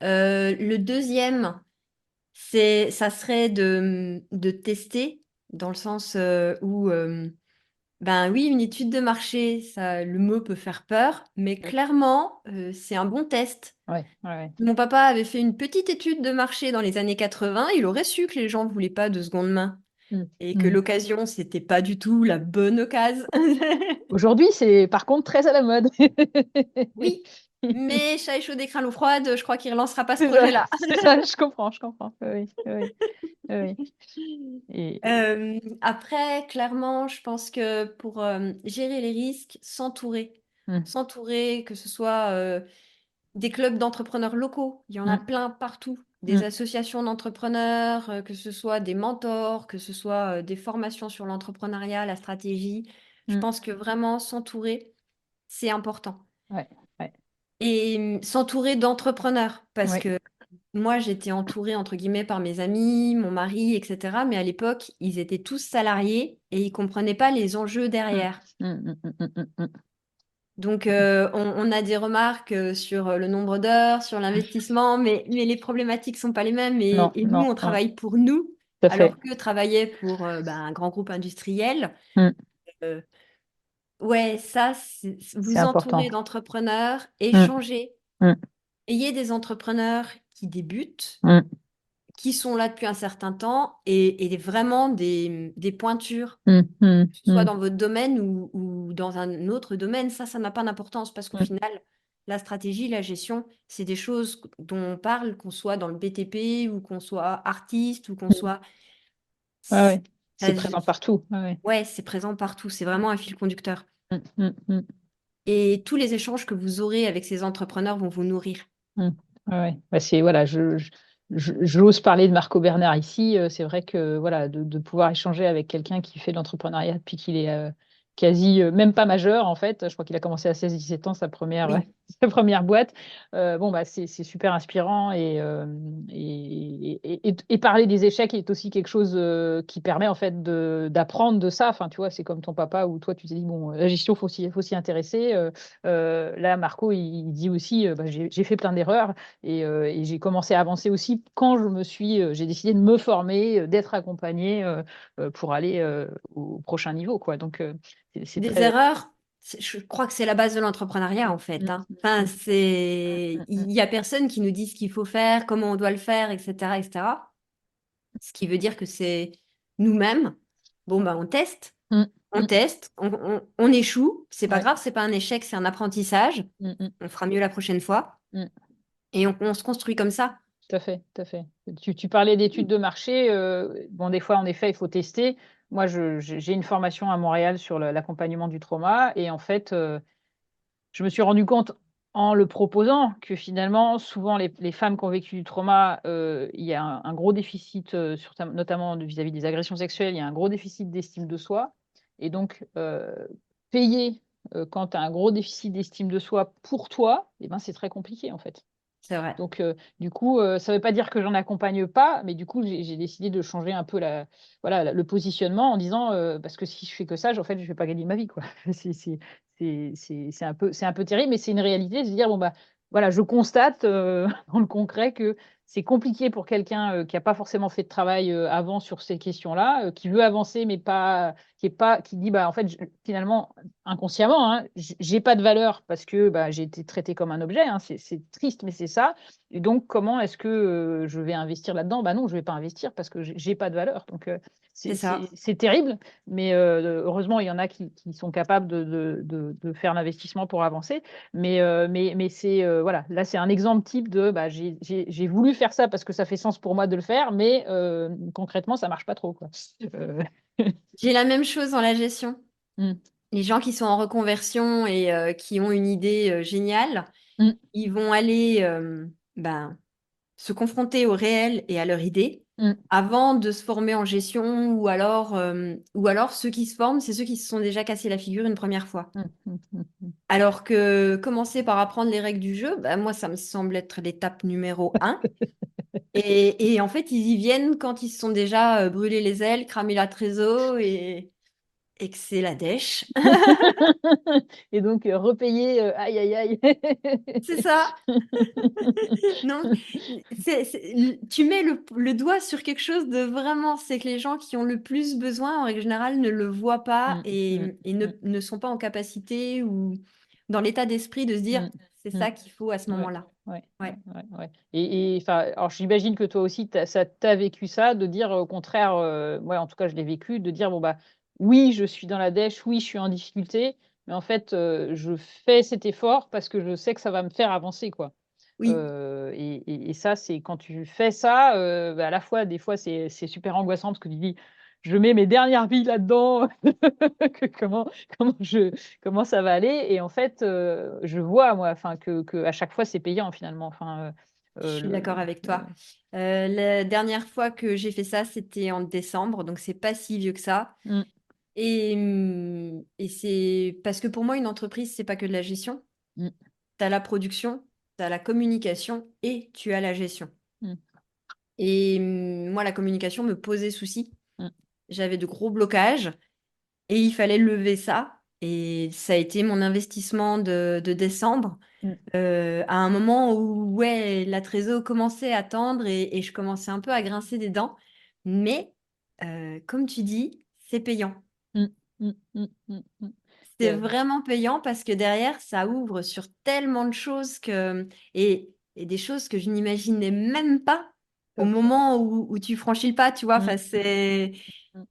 [SPEAKER 1] Le deuxième, ça serait de tester, dans le sens où, ben oui, une étude de marché, ça, le mot peut faire peur, mais
[SPEAKER 2] oui.
[SPEAKER 1] clairement, c'est un bon test.
[SPEAKER 2] Ouais, ouais, ouais.
[SPEAKER 1] Mon papa avait fait une petite étude de marché dans les années 80. Il aurait su que les gens ne voulaient pas de seconde main
[SPEAKER 2] Mm,
[SPEAKER 1] et que
[SPEAKER 2] mm.
[SPEAKER 1] l'occasion, c'était pas du tout la bonne occasion.
[SPEAKER 2] Aujourd'hui, c'est par contre très à la mode.
[SPEAKER 1] Oui, mais chat et chaud des crins l'eau froide, je crois qu'il relancera pas ce
[SPEAKER 2] C'est ça,
[SPEAKER 1] projet-là.
[SPEAKER 2] c'est ça, je comprends, je comprends. Oui, oui, oui.
[SPEAKER 1] Après, clairement, je pense que pour gérer les risques, s'entourer.
[SPEAKER 2] Mm,
[SPEAKER 1] S'entourer, que ce soit des clubs d'entrepreneurs locaux, il y en a
[SPEAKER 2] mm,
[SPEAKER 1] plein partout. Des
[SPEAKER 2] mm,
[SPEAKER 1] associations d'entrepreneurs, que ce soit des mentors, que ce soit des formations sur l'entrepreneuriat, la stratégie. Je
[SPEAKER 2] mm.
[SPEAKER 1] pense que vraiment s'entourer, c'est important.
[SPEAKER 2] Ouais, ouais,
[SPEAKER 1] Et s'entourer d'entrepreneurs, parce
[SPEAKER 2] ouais.
[SPEAKER 1] que moi, j'étais entourée, entre guillemets, par mes amis, mon mari, etc. Mais à l'époque, ils étaient tous salariés et ils comprenaient pas les enjeux
[SPEAKER 2] Mm,
[SPEAKER 1] derrière.
[SPEAKER 2] mm, mm, mm, mm, mm.
[SPEAKER 1] Donc, on a des remarques sur le nombre d'heures, sur l'investissement, mais les problématiques sont pas les mêmes.
[SPEAKER 2] Non,
[SPEAKER 1] Et nous,
[SPEAKER 2] non,
[SPEAKER 1] on
[SPEAKER 2] non,
[SPEAKER 1] travaille pour nous,
[SPEAKER 2] tout à fait.
[SPEAKER 1] alors qu'eux travaillaient pour ben, un grand groupe industriel.
[SPEAKER 2] Mm,
[SPEAKER 1] Euh, ouais, ça,
[SPEAKER 2] c'est
[SPEAKER 1] vous
[SPEAKER 2] important.
[SPEAKER 1] entourez d'entrepreneurs,
[SPEAKER 2] Mm,
[SPEAKER 1] échangez,
[SPEAKER 2] mm,
[SPEAKER 1] ayez des entrepreneurs qui débutent,
[SPEAKER 2] mm,
[SPEAKER 1] qui sont là depuis un certain temps et vraiment des pointures,
[SPEAKER 2] mm, mm,
[SPEAKER 1] que ce soit
[SPEAKER 2] mm,
[SPEAKER 1] dans votre domaine ou dans un autre domaine. Ça n'a pas d'importance parce qu'au
[SPEAKER 2] mm.
[SPEAKER 1] final, la stratégie, la gestion, c'est des choses dont on parle, qu'on soit dans le BTP ou qu'on soit artiste ou qu'on
[SPEAKER 2] Mm.
[SPEAKER 1] soit...
[SPEAKER 2] Ouais, ouais. C'est
[SPEAKER 1] ça-
[SPEAKER 2] présent partout. Ouais, ouais.
[SPEAKER 1] Ouais, c'est présent partout. C'est vraiment un fil conducteur.
[SPEAKER 2] Mm, mm, mm.
[SPEAKER 1] Et tous les échanges que vous aurez avec ces entrepreneurs vont vous nourrir.
[SPEAKER 2] Mmh. Ouais, ouais. Bah, voilà, j'ose parler de Marco Bernard ici. C'est vrai que voilà, de pouvoir échanger avec quelqu'un qui fait de l'entrepreneuriat depuis qu'il est quasi même pas majeur en fait. Je crois qu'il a commencé à 16-17 ans sa première
[SPEAKER 1] Oui,
[SPEAKER 2] sa première boîte. Bon bah c'est super inspirant et parler des échecs est aussi quelque chose qui permet en fait d'apprendre de ça. Enfin tu vois, c'est comme ton papa où toi tu t'es dit bon la gestion faut s'y intéresser. Là, Marco, il dit aussi, bah, j'ai fait plein d'erreurs et j'ai commencé à avancer aussi quand j'ai décidé de me former, d'être accompagnée pour aller au prochain niveau, quoi. Donc, c'est
[SPEAKER 1] des
[SPEAKER 2] très.
[SPEAKER 1] erreurs, je crois que c'est la base de l'entrepreneuriat en fait,
[SPEAKER 2] Mm,
[SPEAKER 1] hein.
[SPEAKER 2] mm,
[SPEAKER 1] Enfin,
[SPEAKER 2] mm,
[SPEAKER 1] il y a personne qui nous dit ce qu'il faut faire, comment on doit le faire, etc., etc. Ce qui veut dire que c'est nous-mêmes. Bon, bah,
[SPEAKER 2] mm,
[SPEAKER 1] on
[SPEAKER 2] mm, mm.
[SPEAKER 1] teste, on échoue. C'est pas
[SPEAKER 2] Ouais.
[SPEAKER 1] grave, c'est pas un échec, c'est un apprentissage.
[SPEAKER 2] Mm, mm,
[SPEAKER 1] On fera mieux la prochaine fois.
[SPEAKER 2] mm.
[SPEAKER 1] Et on se construit comme ça.
[SPEAKER 2] Tout à fait, tout à fait. Tu parlais d'études de marché. Bon, des fois, en effet, il faut tester. Moi, j'ai une formation à Montréal sur l'accompagnement du trauma. Et en fait, je me suis rendu compte en le proposant que finalement, souvent, les femmes qui ont vécu du trauma, il y a un gros déficit, notamment vis-à-vis des agressions sexuelles, il y a un gros déficit d'estime de soi. Et donc, payer quand tu as un gros déficit d'estime de soi pour toi, eh ben, c'est très compliqué en fait.
[SPEAKER 1] C'est vrai.
[SPEAKER 2] Donc, du coup, ça ne veut pas dire que j'en accompagne pas, mais du coup, j'ai décidé de changer un peu voilà, le positionnement en disant, parce que si je fais que ça, en fait, je vais pas gagner ma vie, quoi. C'est un peu terrible, mais c'est une réalité, de se dire, bon, bah, voilà, je constate, dans le concret que c'est compliqué pour quelqu'un, qui a pas forcément fait de travail, avant sur ces questions-là, qui veut avancer, mais qui dit: «Bah, en fait, finalement, inconsciemment, hein, j'ai pas de valeur parce que, bah, j'ai été traité comme un objet», hein, c'est triste, mais c'est ça. Et donc comment est-ce que, je vais investir là-dedans? Bah, non, je vais pas investir parce que j'ai pas de valeur. Donc
[SPEAKER 1] C'est ça.
[SPEAKER 2] c'est terrible, mais heureusement, il y en a qui sont capables de faire l'investissement pour avancer. Mais c'est, voilà, là, c'est un exemple type de, bah, j'ai voulu faire ça parce que ça fait sens pour moi de le faire, mais concrètement, ça marche pas trop, quoi. Heu,
[SPEAKER 1] J'ai la même chose dans la gestion.
[SPEAKER 2] mmh,
[SPEAKER 1] Les gens qui sont en reconversion et qui ont une idée géniale,
[SPEAKER 2] mmh,
[SPEAKER 1] ils vont aller ben, se confronter au réel et à leur idée
[SPEAKER 2] mmh,
[SPEAKER 1] avant de se former en gestion ou alors ceux qui se forment, c'est ceux qui se sont déjà cassés la figure une première fois.
[SPEAKER 2] mmh, mmh, mmh, mmh.
[SPEAKER 1] Alors que commencer par apprendre les règles du jeu, ben, moi, ça me semble être l'étape numéro un. Et en fait, ils y viennent quand ils se sont déjà brûlés les ailes, cramé la trésor et que c'est la dèche.
[SPEAKER 2] Et donc repayer, aïe, aïe, aïe.
[SPEAKER 1] C'est ça. Non, tu mets le doigt sur quelque chose de vraiment, c'est que les gens qui ont le plus besoin, en règle générale, ne le voient pas
[SPEAKER 2] Mmh, mmh,
[SPEAKER 1] et
[SPEAKER 2] mmh,
[SPEAKER 1] ne sont pas en capacité ou dans l'état d'esprit de se dire:
[SPEAKER 2] mmh,
[SPEAKER 1] «C'est
[SPEAKER 2] mmh.
[SPEAKER 1] ça qu'il faut à ce
[SPEAKER 2] Ouais,
[SPEAKER 1] moment-là».
[SPEAKER 2] ouais, ouais,
[SPEAKER 1] Ouais.
[SPEAKER 2] ouais, ouais. Et enfin, alors j'imagine que toi aussi, tu as vécu ça, de dire au contraire, ouais, en tout cas je l'ai vécu, de dire: «Bon, bah, oui, je suis dans la dèche, oui, je suis en difficulté, mais en fait, je fais cet effort parce que je sais que ça va me faire avancer, quoi».
[SPEAKER 1] Oui,
[SPEAKER 2] Et ça, c'est quand tu fais ça, bah, à la fois, des fois, c'est super angoissant parce que tu dis: «Je mets mes dernières vies là-dedans, que comment ça va aller?» Et en fait, je vois moi, enfin, que à chaque fois, c'est payant finalement, enfin,
[SPEAKER 1] je suis d'accord avec
[SPEAKER 2] le
[SPEAKER 1] toi. La dernière fois que j'ai fait ça, c'était en décembre, donc c'est pas si vieux que ça
[SPEAKER 2] mmh,
[SPEAKER 1] et c'est parce que pour moi, une entreprise, c'est pas que de la gestion.
[SPEAKER 2] mmh,
[SPEAKER 1] Tu as la production, tu as la communication et tu as la gestion.
[SPEAKER 2] mmh,
[SPEAKER 1] Et moi, la communication me posait souci.
[SPEAKER 2] mmh,
[SPEAKER 1] J'avais de gros blocages et il fallait lever ça. Et ça a été mon investissement de décembre,
[SPEAKER 2] mmh,
[SPEAKER 1] à un moment où ouais, la trésor commençait à tendre et je commençais un peu à grincer des dents. Mais comme tu dis, c'est payant.
[SPEAKER 2] mmh, mmh, mmh, mmh, mmh.
[SPEAKER 1] C'est vraiment payant parce que derrière, ça ouvre sur tellement de choses et des choses que je n'imaginais même pas au
[SPEAKER 2] Top.
[SPEAKER 1] moment où tu franchis le pas, tu vois?
[SPEAKER 2] Mmh,
[SPEAKER 1] Enfin,
[SPEAKER 2] mmh,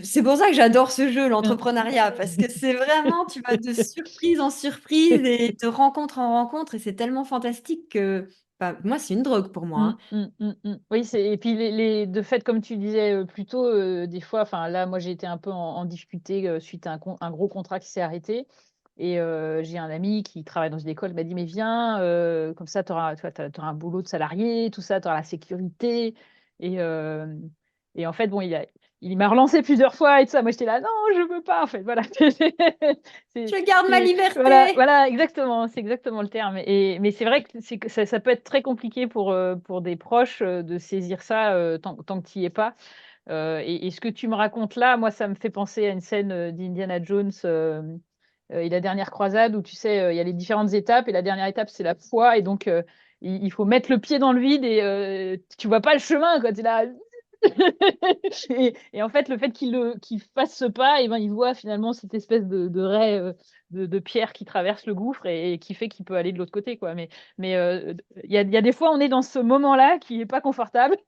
[SPEAKER 1] c'est pour ça que j'adore ce jeu,
[SPEAKER 2] mmh.
[SPEAKER 1] l'entrepreneuriat, parce que c'est vraiment, tu vas de surprise en surprise et de rencontre en rencontre et c'est tellement fantastique que, bah, moi, c'est une drogue pour moi,
[SPEAKER 2] Mmh,
[SPEAKER 1] hein.
[SPEAKER 2] mmh, mmh, mmh. Oui, et puis de fait, comme tu disais, plus tôt, des fois, enfin là, moi, j'ai été un peu en difficulté, suite à un gros contrat qui s'est arrêté. Et j'ai un ami qui travaille dans une école, il m'a dit: «Mais viens, comme ça tu auras, tu vois, tu un boulot de salarié, tout ça, tu auras la sécurité». Et et en fait, bon, il m'a relancé plusieurs fois et tout ça. Moi, j'étais là: «Non, je veux pas», en fait, voilà. C'est
[SPEAKER 1] Je garde ma
[SPEAKER 2] voilà,
[SPEAKER 1] liberté!
[SPEAKER 2] voilà, exactement, c'est exactement le terme. Mais c'est vrai que ça peut être très compliqué pour des proches, de saisir ça, tant que tu y es pas. Et ce que tu me racontes là, moi, ça me fait penser à une scène, d'Indiana Jones, et la dernière croisade où tu sais, il y a les différentes étapes et la dernière étape, c'est la foi. Et donc il faut mettre le pied dans le vide et tu vois pas le chemin, quoi. Tu es là et en fait, le fait qu'il fasse ce pas, et ben, il voit finalement cette espèce de raie, de pierre qui traverse le gouffre et qui fait qu'il peut aller de l'autre côté, quoi. Mais il y a des fois, on est dans ce moment-là qui est pas confortable.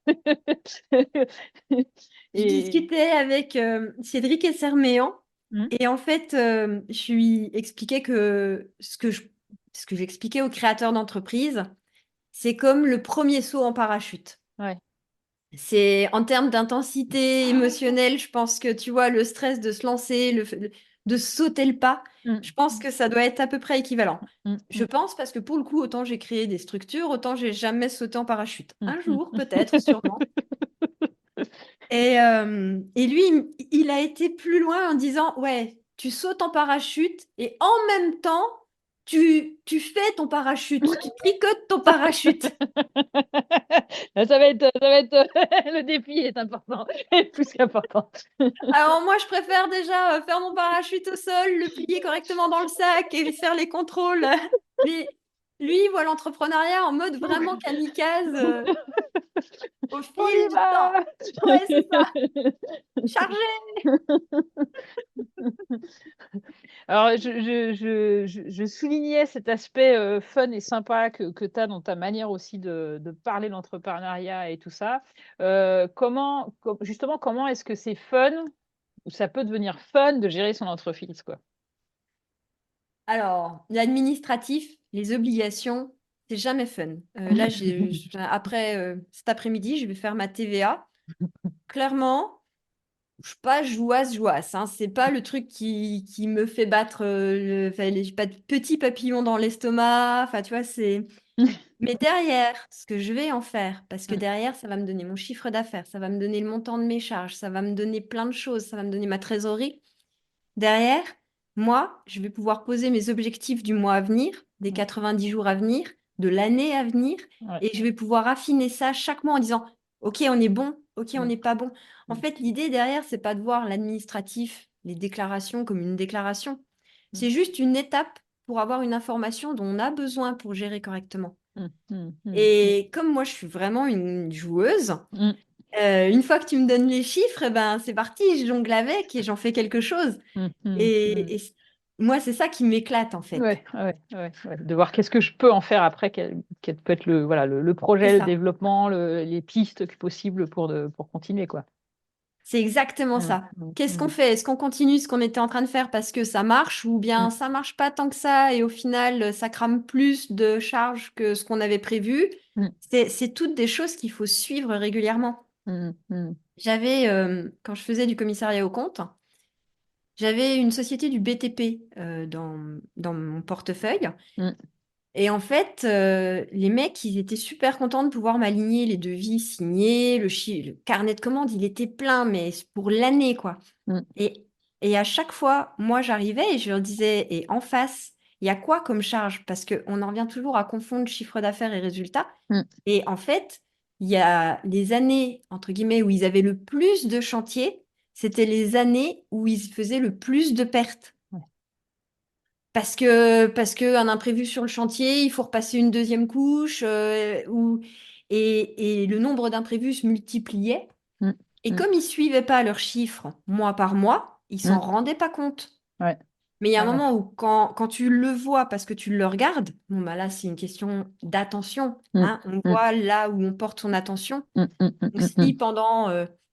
[SPEAKER 1] Je
[SPEAKER 2] Et
[SPEAKER 1] discutais avec Cédric Esserméan
[SPEAKER 2] mmh,
[SPEAKER 1] et en fait, je lui expliquais que ce que j'expliquais aux créateurs d'entreprises, c'est comme le premier saut en parachute.
[SPEAKER 2] Ouais.
[SPEAKER 1] C'est en termes d'intensité émotionnelle, je pense que tu vois, le stress de se lancer, de sauter le pas,
[SPEAKER 2] Mm,
[SPEAKER 1] je pense que ça doit être à peu près équivalent.
[SPEAKER 2] mm,
[SPEAKER 1] Je
[SPEAKER 2] mm,
[SPEAKER 1] pense parce que pour le coup, autant j'ai créé des structures, autant j'ai jamais sauté en parachute.
[SPEAKER 2] mm,
[SPEAKER 1] Un
[SPEAKER 2] mm.
[SPEAKER 1] jour, peut-être, sûrement. Et lui, il a été plus loin en disant, ouais, tu sautes en parachute et en même temps, tu fais ton parachute, tu tricotes ton parachute.
[SPEAKER 2] Le défi est important, plus qu'important.
[SPEAKER 1] Alors moi, je préfère déjà faire mon parachute au sol, le plier correctement dans le sac et faire les contrôles. Mais lui, il voit l'entrepreneuriat en mode vraiment kamikaze au
[SPEAKER 2] On
[SPEAKER 1] fil
[SPEAKER 2] y
[SPEAKER 1] du temps.
[SPEAKER 2] va!
[SPEAKER 1] Ouais, c'est ça. Chargé.
[SPEAKER 2] Alors, je soulignais cet aspect fun et sympa que tu as dans ta manière aussi de parler l'entrepreneuriat et tout ça. Justement, comment est-ce que c'est fun ou ça peut devenir fun de gérer son entreprise, quoi?
[SPEAKER 1] Alors, l'administratif, les obligations, c'est jamais fun. Là, après cet après-midi, je vais faire ma TVA. Clairement, je suis pas jouasse, hein. C'est pas le truc qui me fait battre, enfin, j'ai pas de petits papillons dans l'estomac. Enfin, tu vois, c'est. Mais derrière, ce que je vais en faire, parce que
[SPEAKER 2] Mm,
[SPEAKER 1] derrière, ça va me donner mon chiffre d'affaires, ça va me donner le montant de mes charges, ça va me donner plein de choses, ça va me donner ma trésorerie. Derrière, moi, je vais pouvoir poser mes objectifs du mois à venir, des
[SPEAKER 2] mm,
[SPEAKER 1] 90 jours à venir, de l'année à venir,
[SPEAKER 2] ouais,
[SPEAKER 1] et je vais pouvoir affiner ça chaque mois en disant, OK, on est bon, OK, on
[SPEAKER 2] mm,
[SPEAKER 1] n'est pas bon. En
[SPEAKER 2] mm,
[SPEAKER 1] fait, l'idée derrière, c'est pas de voir l'administratif, les déclarations comme une déclaration.
[SPEAKER 2] mm,
[SPEAKER 1] C'est juste une étape pour avoir une information dont on a besoin pour gérer correctement.
[SPEAKER 2] mm, mm, mm, mm,
[SPEAKER 1] Et comme moi, je suis vraiment une joueuse,
[SPEAKER 2] mm,
[SPEAKER 1] une fois que tu me donnes les chiffres, eh ben, c'est parti, je jongle avec et j'en fais quelque chose.
[SPEAKER 2] mm, mm, mm.
[SPEAKER 1] Et moi, c'est ça qui m'éclate, en fait.
[SPEAKER 2] Ouais, ouais, ouais, ouais. De voir qu'est-ce que je peux en faire après, quel peut être voilà, le
[SPEAKER 1] C'est
[SPEAKER 2] projet, le
[SPEAKER 1] ça.
[SPEAKER 2] développement, les pistes possibles pour continuer, quoi.
[SPEAKER 1] C'est exactement
[SPEAKER 2] Mm,
[SPEAKER 1] ça.
[SPEAKER 2] mm,
[SPEAKER 1] Qu'est-ce qu'on
[SPEAKER 2] mm,
[SPEAKER 1] fait? Est-ce qu'on continue ce qu'on était en train de faire parce que ça marche ou
[SPEAKER 2] mm,
[SPEAKER 1] bien ça marche pas tant que ça et au final, ça crame plus de charges que ce qu'on avait prévu?
[SPEAKER 2] mm,
[SPEAKER 1] C'est toutes des choses qu'il faut suivre régulièrement.
[SPEAKER 2] mm, mm,
[SPEAKER 1] J'avais, quand je faisais du commissariat aux comptes, j'avais une société du BTP dans mon portefeuille.
[SPEAKER 2] mm,
[SPEAKER 1] Et en fait, les mecs, ils étaient super contents de pouvoir m'aligner les devis signés, le carnet de commandes, il était plein, mais c'est pour l'année, quoi.
[SPEAKER 2] mm,
[SPEAKER 1] Et, et à chaque fois, moi, j'arrivais et je leur disais, et en face, il y a quoi comme charge? Parce qu'on en revient toujours à confondre chiffre d'affaires et résultat.
[SPEAKER 2] mm,
[SPEAKER 1] Et en fait, il y a les années, entre guillemets, où ils avaient le plus de chantiers, c'était les années où ils faisaient le plus de pertes.
[SPEAKER 2] ouais,
[SPEAKER 1] Parce que un imprévu sur le chantier, il faut repasser une deuxième couche, et le nombre d'imprévus se multipliait.
[SPEAKER 2] mm,
[SPEAKER 1] Et
[SPEAKER 2] mm,
[SPEAKER 1] comme ils suivaient pas leurs chiffres mois par mois, ils s'en
[SPEAKER 2] mm,
[SPEAKER 1] rendaient pas compte.
[SPEAKER 2] ouais,
[SPEAKER 1] Mais il y a un
[SPEAKER 2] ouais, ouais.
[SPEAKER 1] moment où quand tu le vois parce que tu le regardes, bon bah là c'est une question d'attention,
[SPEAKER 2] Mm,
[SPEAKER 1] hein. On
[SPEAKER 2] mm,
[SPEAKER 1] voit là où on porte son attention.
[SPEAKER 2] mm, mm, mm,
[SPEAKER 1] Donc
[SPEAKER 2] mm,
[SPEAKER 1] si
[SPEAKER 2] mm.
[SPEAKER 1] pendant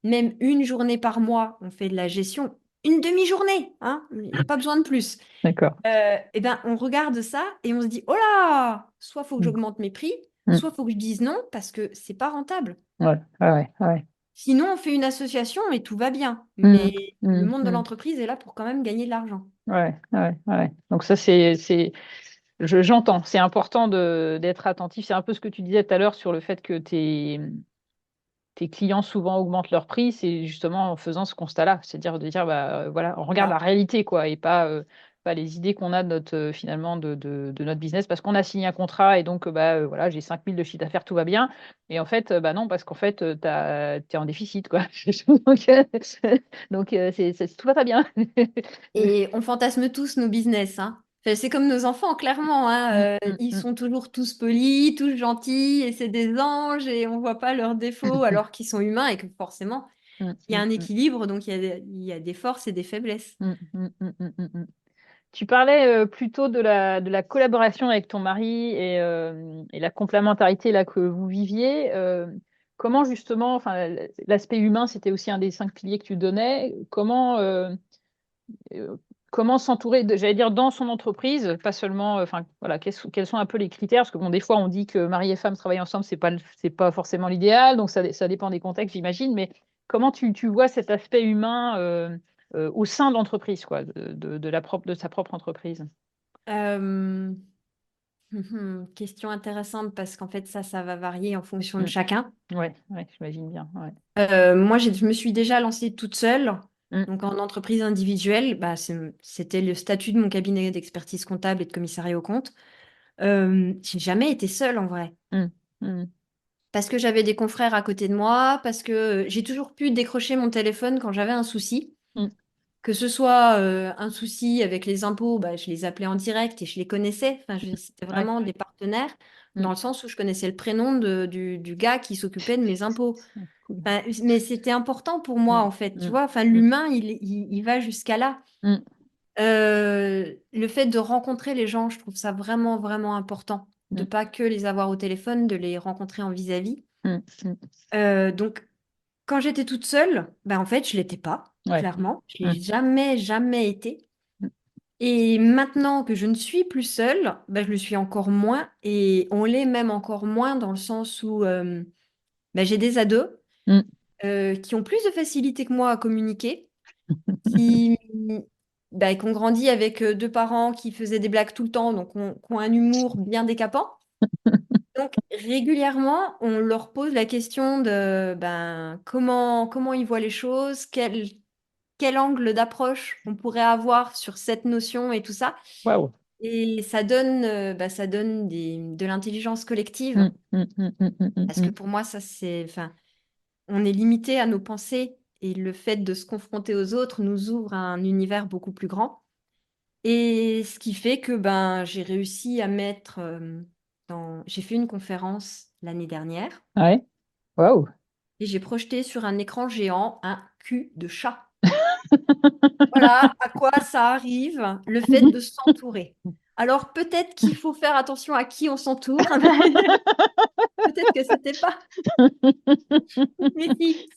[SPEAKER 1] même une journée par mois, on fait de la gestion, une demi-journée, hein, il n'y a pas besoin de plus.
[SPEAKER 2] D'accord.
[SPEAKER 1] Eh ben, on regarde ça et on se dit, oh là, soit faut que
[SPEAKER 2] Mm,
[SPEAKER 1] j'augmente mes prix,
[SPEAKER 2] mm.
[SPEAKER 1] soit faut que je dise non parce que c'est pas rentable.
[SPEAKER 2] Ouais, ouais, ouais, ouais.
[SPEAKER 1] Sinon, on fait une association et tout va bien.
[SPEAKER 2] Mm,
[SPEAKER 1] Mais le
[SPEAKER 2] mm,
[SPEAKER 1] monde de
[SPEAKER 2] mm.
[SPEAKER 1] l'entreprise est là pour quand même gagner de l'argent.
[SPEAKER 2] Ouais, ouais, ouais. Donc ça, j'entends. C'est important d'être attentif. C'est un peu ce que tu disais tout à l'heure sur le fait que tes clients souvent augmentent leur prix. C'est justement en faisant ce constat-là. C'est-à-dire de dire, bah, voilà, on regarde la
[SPEAKER 1] Voilà.
[SPEAKER 2] réalité, quoi, et pas les idées qu'on a de notre, finalement, de notre business parce qu'on a signé un contrat et donc, voilà, j'ai 5 000 de chiffre d'affaires, tout va bien. Et en fait, bah non, parce qu'en fait, tu es en déficit, quoi. Tout va pas bien.
[SPEAKER 1] Et on fantasme tous nos business, hein. Enfin, c'est comme nos enfants, clairement,
[SPEAKER 2] Mm,
[SPEAKER 1] hein.
[SPEAKER 2] mm,
[SPEAKER 1] Ils
[SPEAKER 2] mm.
[SPEAKER 1] sont toujours tous polis, tous gentils, et c'est des anges, et on voit pas leurs défauts alors qu'ils sont humains et que forcément,
[SPEAKER 2] Mm,
[SPEAKER 1] il y a
[SPEAKER 2] mm,
[SPEAKER 1] un
[SPEAKER 2] mm,
[SPEAKER 1] équilibre, donc il y a des forces et des faiblesses.
[SPEAKER 2] mm, mm, mm, mm, mm, mm. Tu parlais plutôt de la collaboration avec ton mari et la complémentarité là, que vous viviez. Comment justement, enfin, l'aspect humain, c'était aussi un des 5 piliers que tu donnais. Comment comment s'entourer, j'allais dire, dans son entreprise, pas seulement, enfin, voilà, quels sont un peu les critères? Parce que bon, des fois, on dit que mari et femme travaillent ensemble, c'est pas forcément l'idéal, donc ça dépend des contextes, j'imagine. Mais comment tu vois cet aspect humain au sein de l'entreprise, quoi, de sa propre entreprise?
[SPEAKER 1] Euh, Question intéressante parce qu'en fait, ça va varier en fonction de
[SPEAKER 2] Mm.
[SPEAKER 1] chacun.
[SPEAKER 2] Ouais, ouais, j'imagine bien. Ouais.
[SPEAKER 1] Moi, je me suis déjà lancée toute seule.
[SPEAKER 2] Mm.
[SPEAKER 1] Donc, en entreprise individuelle, bah, c'était le statut de mon cabinet d'expertise comptable et de commissariat aux comptes. J'ai jamais été seule en vrai.
[SPEAKER 2] Mm. Mm.
[SPEAKER 1] Parce que j'avais des confrères à côté de moi, parce que j'ai toujours pu décrocher mon téléphone quand j'avais un souci.
[SPEAKER 2] Mm.
[SPEAKER 1] Que ce soit un souci avec les impôts, bah, je les appelais en direct et je les connaissais. Enfin, c'était
[SPEAKER 2] Ouais.
[SPEAKER 1] vraiment des partenaires
[SPEAKER 2] Mm.
[SPEAKER 1] dans le sens où je connaissais le prénom du gars qui s'occupait de mes impôts.
[SPEAKER 2] Mm. Cool.
[SPEAKER 1] Enfin, mais c'était important pour moi,
[SPEAKER 2] Mm.
[SPEAKER 1] en fait. Tu
[SPEAKER 2] Mm.
[SPEAKER 1] vois, enfin,
[SPEAKER 2] Mm.
[SPEAKER 1] l'humain, il va jusqu'à là.
[SPEAKER 2] Mm.
[SPEAKER 1] Le fait de rencontrer les gens, je trouve ça vraiment, vraiment important. De
[SPEAKER 2] Mm.
[SPEAKER 1] pas que les avoir au téléphone, de les rencontrer en vis-à-vis.
[SPEAKER 2] Mm. Mm.
[SPEAKER 1] Donc, quand j'étais toute seule, ben, en fait, je l'étais pas,
[SPEAKER 2] Ouais.
[SPEAKER 1] clairement. Je l'ai
[SPEAKER 2] Mm.
[SPEAKER 1] jamais, jamais été.
[SPEAKER 2] Mm.
[SPEAKER 1] Et maintenant que je ne suis plus seule, ben, je le suis encore moins. Et on l'est même encore moins dans le sens où ben, j'ai des ados
[SPEAKER 2] Mm.
[SPEAKER 1] qui ont plus de facilité que moi à communiquer, qui, qui ont grandi avec deux parents qui faisaient des blagues tout le temps, donc qui ont un humour bien décapant. Donc régulièrement, on leur pose la question de ben, comment ils voient les choses, quel angle d'approche on pourrait avoir sur cette notion et tout ça.
[SPEAKER 2] Waouh.
[SPEAKER 1] Et ça donne de l'intelligence collective.
[SPEAKER 2] Mm. Mm. Mm. Mm. Mm.
[SPEAKER 1] Parce que
[SPEAKER 2] Mm.
[SPEAKER 1] pour moi, enfin, on est limité à nos pensées et le fait de se confronter aux autres nous ouvre à un univers beaucoup plus grand. Et ce qui fait que ben, j'ai réussi à mettre J'ai fait une conférence l'année dernière
[SPEAKER 2] Ouais. Waouh.
[SPEAKER 1] et j'ai projeté sur un écran géant un cul de chat. Voilà à quoi ça arrive, le fait de s'entourer. Alors peut-être qu'il faut faire attention à qui on s'entoure. Peut-être que c'était pas. Mais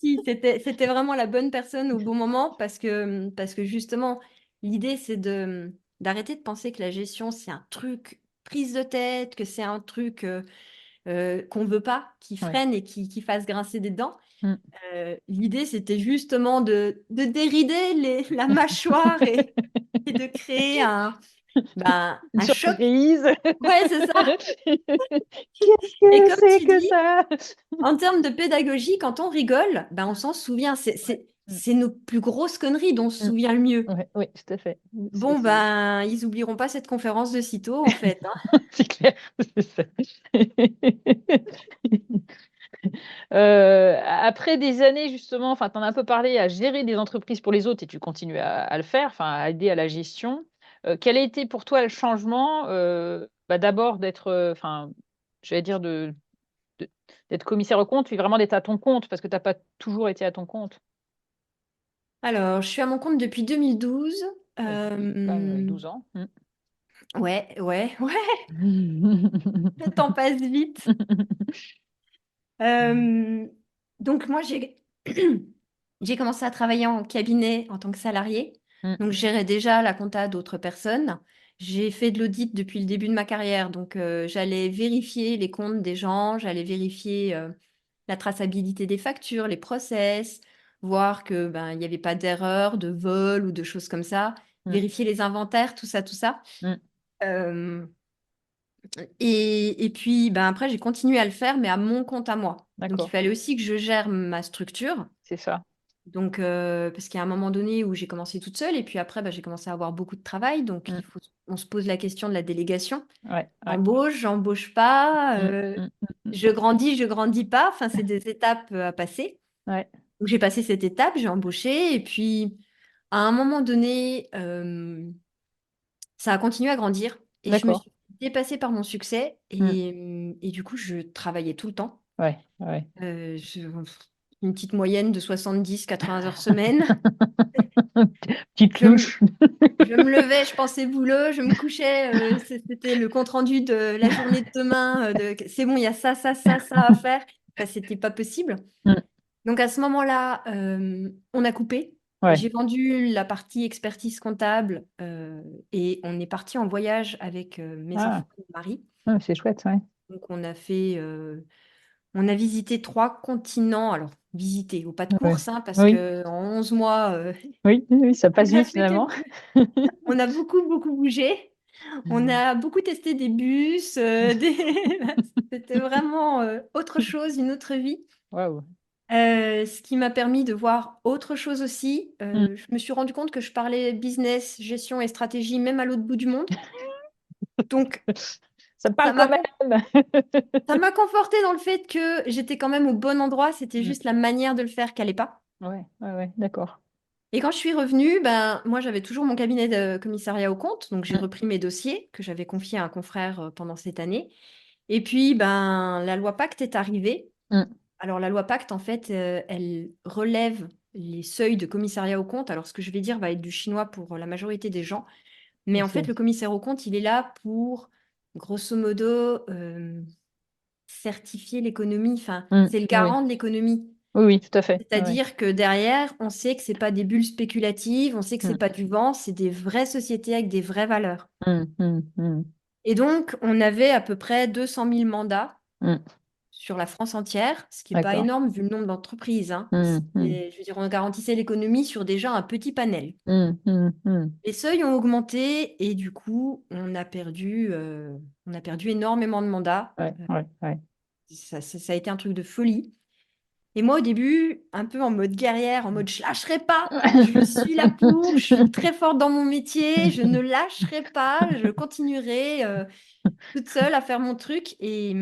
[SPEAKER 1] si, c'était vraiment la bonne personne au bon moment parce que justement, l'idée c'est d'arrêter de penser que la gestion c'est un truc prise de tête, que c'est un truc qu'on veut pas, qui
[SPEAKER 2] Ouais.
[SPEAKER 1] freine et qui fasse grincer des dents.
[SPEAKER 2] Mm.
[SPEAKER 1] L'idée c'était justement de dérider la mâchoire et de créer
[SPEAKER 2] Une
[SPEAKER 1] un choc.
[SPEAKER 2] surprise.
[SPEAKER 1] Ouais, c'est ça.
[SPEAKER 2] Qu'est-ce
[SPEAKER 1] Et
[SPEAKER 2] que
[SPEAKER 1] comme
[SPEAKER 2] c'est
[SPEAKER 1] tu
[SPEAKER 2] que
[SPEAKER 1] dis,
[SPEAKER 2] ça?
[SPEAKER 1] en termes de pédagogie, quand on rigole, ben on s'en souvient.
[SPEAKER 2] Ouais. Mm.
[SPEAKER 1] C'est nos plus grosses conneries dont on se
[SPEAKER 2] Mm.
[SPEAKER 1] souvient le mieux.
[SPEAKER 2] Ouais, oui, tout à fait.
[SPEAKER 1] Bon, ben, ils oublieront pas cette conférence de sitôt, en fait, hein.
[SPEAKER 2] C'est clair. C'est ça. Après des années, justement, enfin, tu en as un peu parlé, à gérer des entreprises pour les autres et tu continues à le faire, enfin, à aider à la gestion. Quel a été pour toi le changement? D'abord d'être, enfin, j'allais dire de d'être commissaire aux comptes, puis vraiment d'être à ton compte parce que tu as pas toujours été à ton compte?
[SPEAKER 1] Alors, je suis à mon compte depuis 2012.
[SPEAKER 2] Oui, quand même,
[SPEAKER 1] Euh,
[SPEAKER 2] 12 ans.
[SPEAKER 1] ouais, ouais, ouais,
[SPEAKER 2] Mmh.
[SPEAKER 1] le temps passe vite. Euh, donc, moi, j'ai commencé à travailler en cabinet en tant que salarié.
[SPEAKER 2] Mmh.
[SPEAKER 1] Donc, je gérais déjà la compta d'autres personnes. J'ai fait de l'audit depuis le début de ma carrière. Donc, j'allais vérifier les comptes des gens, j'allais vérifier la traçabilité des factures, les process, voir que ben, il n'y avait pas d'erreur, de vol ou de choses comme ça,
[SPEAKER 2] Mmh.
[SPEAKER 1] vérifier les inventaires, tout ça, tout ça.
[SPEAKER 2] Mmh.
[SPEAKER 1] Euh, et puis, ben, après, j'ai continué à le faire, mais à mon compte à moi. Donc, il
[SPEAKER 2] D'accord,
[SPEAKER 1] fallait aussi que je gère ma structure.
[SPEAKER 2] c'est ça.
[SPEAKER 1] Donc, parce qu'il y a un moment donné où j'ai commencé toute seule, et puis après, ben, j'ai commencé à avoir beaucoup de travail. Donc,
[SPEAKER 2] Mmh.
[SPEAKER 1] on se pose la question de la délégation.
[SPEAKER 2] Ouais, ouais.
[SPEAKER 1] J'embauche pas,
[SPEAKER 2] Mmh. Mmh. Mmh.
[SPEAKER 1] je grandis pas. Enfin, c'est des étapes à passer.
[SPEAKER 2] Ouais,
[SPEAKER 1] Donc, j'ai passé cette étape, j'ai embauché, et puis à un moment donné, ça a continué à grandir, et je me
[SPEAKER 2] d'accord.
[SPEAKER 1] suis dépassée par mon succès,
[SPEAKER 2] Mmh.
[SPEAKER 1] et du coup, je travaillais tout le temps.
[SPEAKER 2] Ouais, ouais.
[SPEAKER 1] Euh, je- une petite moyenne de 70-80 heures semaine.
[SPEAKER 2] Petite
[SPEAKER 1] Je me,
[SPEAKER 2] louche.
[SPEAKER 1] je me levais, je pensais boulot, je me couchais, c'était le compte-rendu de la journée de demain, c'est bon, il y a ça à faire. Enfin, c'était pas possible.
[SPEAKER 2] Mmh.
[SPEAKER 1] Donc à ce moment-là, on a coupé.
[SPEAKER 2] Ouais.
[SPEAKER 1] J'ai vendu la partie expertise comptable et on est parti en voyage avec mes
[SPEAKER 2] Ah,
[SPEAKER 1] enfants et mon mari.
[SPEAKER 2] c'est chouette, ouais.
[SPEAKER 1] Donc, on a visité 3 continents. Alors, visité, au pas de
[SPEAKER 2] Ouais.
[SPEAKER 1] course, hein, parce
[SPEAKER 2] Oui,
[SPEAKER 1] qu'en 11 mois,
[SPEAKER 2] oui, oui, oui, ça passe
[SPEAKER 1] on a
[SPEAKER 2] vite
[SPEAKER 1] fait
[SPEAKER 2] finalement.
[SPEAKER 1] on a beaucoup, beaucoup bougé. On a beaucoup testé des bus. C'était vraiment autre chose, une autre vie.
[SPEAKER 2] Waouh.
[SPEAKER 1] Ce qui m'a permis de voir autre chose aussi.
[SPEAKER 2] Mm.
[SPEAKER 1] Je me suis rendu compte que je parlais business, gestion et stratégie, même à l'autre bout du monde. Donc,
[SPEAKER 2] Ça me
[SPEAKER 1] ça
[SPEAKER 2] parle quand
[SPEAKER 1] m'a
[SPEAKER 2] même.
[SPEAKER 1] ça m'a conforté dans le fait que j'étais quand même au bon endroit. C'était
[SPEAKER 2] Mm.
[SPEAKER 1] juste la manière de le faire qui n'allait pas.
[SPEAKER 2] Ouais, ouais, ouais, d'accord.
[SPEAKER 1] Et quand je suis revenue, ben, moi, j'avais toujours mon cabinet de commissariat aux comptes. Donc, j'ai
[SPEAKER 2] Mm.
[SPEAKER 1] repris mes dossiers que j'avais confiés à un confrère pendant cette année. Et puis, ben, la loi Pacte est arrivée.
[SPEAKER 2] Mm.
[SPEAKER 1] Alors, la loi Pacte, en fait, elle relève les seuils de commissariat aux comptes. Alors, ce que je vais dire va être du chinois pour la majorité des gens. Mais en fait,
[SPEAKER 2] C'est-
[SPEAKER 1] le commissaire aux comptes, il est là pour, grosso modo, certifier l'économie. Enfin,
[SPEAKER 2] Mm.
[SPEAKER 1] c'est le
[SPEAKER 2] Oui,
[SPEAKER 1] garant de l'économie.
[SPEAKER 2] oui, oui, tout à fait. Ouais, ouais.
[SPEAKER 1] C'est-à-dire que derrière, on sait que c'est pas des bulles spéculatives, on sait que c'est
[SPEAKER 2] Mm.
[SPEAKER 1] pas du vent, c'est des vraies sociétés avec des vraies valeurs.
[SPEAKER 2] Mm. Mm. Mm.
[SPEAKER 1] Et donc, on avait à peu près 200 000 mandats
[SPEAKER 2] Mm.
[SPEAKER 1] sur la France entière, ce qui n'est pas
[SPEAKER 2] D'accord.
[SPEAKER 1] énorme vu le nombre d'entreprises, hein.
[SPEAKER 2] Mm. Mm.
[SPEAKER 1] Je veux dire, on garantissait l'économie sur déjà un petit panel.
[SPEAKER 2] Mm. Mm. Mm.
[SPEAKER 1] Les seuils ont augmenté et du coup, on a perdu énormément de mandats.
[SPEAKER 2] Ouais, ouais, ouais.
[SPEAKER 1] Ça a été un truc de folie. Et moi, au début, un peu en mode guerrière, en mode je lâcherai pas, je suis là pour, je suis très forte dans mon métier, je ne lâcherai pas, je continuerai toute seule à faire mon truc. Et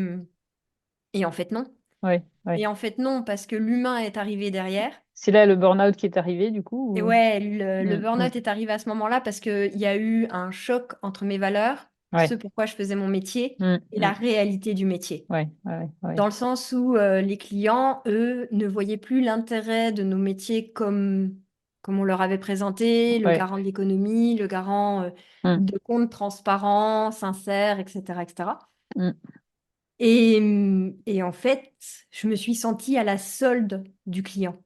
[SPEAKER 1] en fait, non.
[SPEAKER 2] Ouais, ouais.
[SPEAKER 1] Et en fait, non, parce que l'humain est arrivé derrière.
[SPEAKER 2] C'est là le burn-out qui est arrivé, du coup,
[SPEAKER 1] Et
[SPEAKER 2] ou...
[SPEAKER 1] ouais, le
[SPEAKER 2] Mm. Mm.
[SPEAKER 1] burn-out est arrivé à ce moment-là parce qu'il y a eu un choc entre mes valeurs, ce
[SPEAKER 2] Ouais.
[SPEAKER 1] pourquoi je faisais mon métier,
[SPEAKER 2] Mm.
[SPEAKER 1] et la
[SPEAKER 2] Mm.
[SPEAKER 1] réalité du métier.
[SPEAKER 2] Ouais, ouais, ouais.
[SPEAKER 1] Dans le sens où les clients, eux, ne voyaient plus l'intérêt de nos métiers comme on leur avait présenté, le
[SPEAKER 2] Ouais.
[SPEAKER 1] garant de l'économie, le garant
[SPEAKER 2] Mm.
[SPEAKER 1] de comptes transparents, sincères, etc., etc.
[SPEAKER 2] Mm.
[SPEAKER 1] Et en fait, je me suis sentie à la solde du client.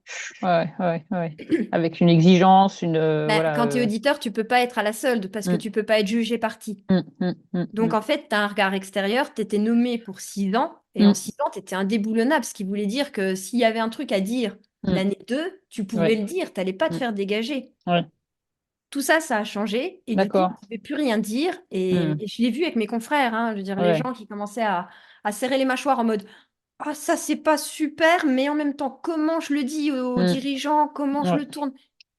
[SPEAKER 2] Ouais, ouais, ouais. Avec une exigence, une...
[SPEAKER 1] Ben,
[SPEAKER 2] voilà.
[SPEAKER 1] quand tu es auditeur, tu peux pas être à la solde parce que
[SPEAKER 2] Mm.
[SPEAKER 1] tu peux pas être jugé parti.
[SPEAKER 2] Mm. Mm. Mm.
[SPEAKER 1] Donc,
[SPEAKER 2] Mm.
[SPEAKER 1] en fait, tu as un regard extérieur, tu étais nommé pour 6 ans, et en
[SPEAKER 2] Mm.
[SPEAKER 1] 6 ans, tu étais indéboulonnable, ce qui voulait dire que s'il y avait un truc à dire
[SPEAKER 2] Mm.
[SPEAKER 1] l'année 2, tu pouvais
[SPEAKER 2] Ouais.
[SPEAKER 1] le dire, tu n'allais pas te
[SPEAKER 2] Mm.
[SPEAKER 1] faire dégager.
[SPEAKER 2] Ouais.
[SPEAKER 1] Tout ça, ça a changé, et du coup,
[SPEAKER 2] D'accord.
[SPEAKER 1] tu ne pouvais plus rien dire,
[SPEAKER 2] Mm.
[SPEAKER 1] et je l'ai vu avec mes confrères, hein, je veux dire, les
[SPEAKER 2] Ouais.
[SPEAKER 1] gens qui commençaient à serrer les mâchoires en mode «Ah, ça, c'est pas super, mais en même temps, comment je le dis aux
[SPEAKER 2] Mm.
[SPEAKER 1] dirigeants, comment je
[SPEAKER 2] Ouais.
[SPEAKER 1] le tourne?»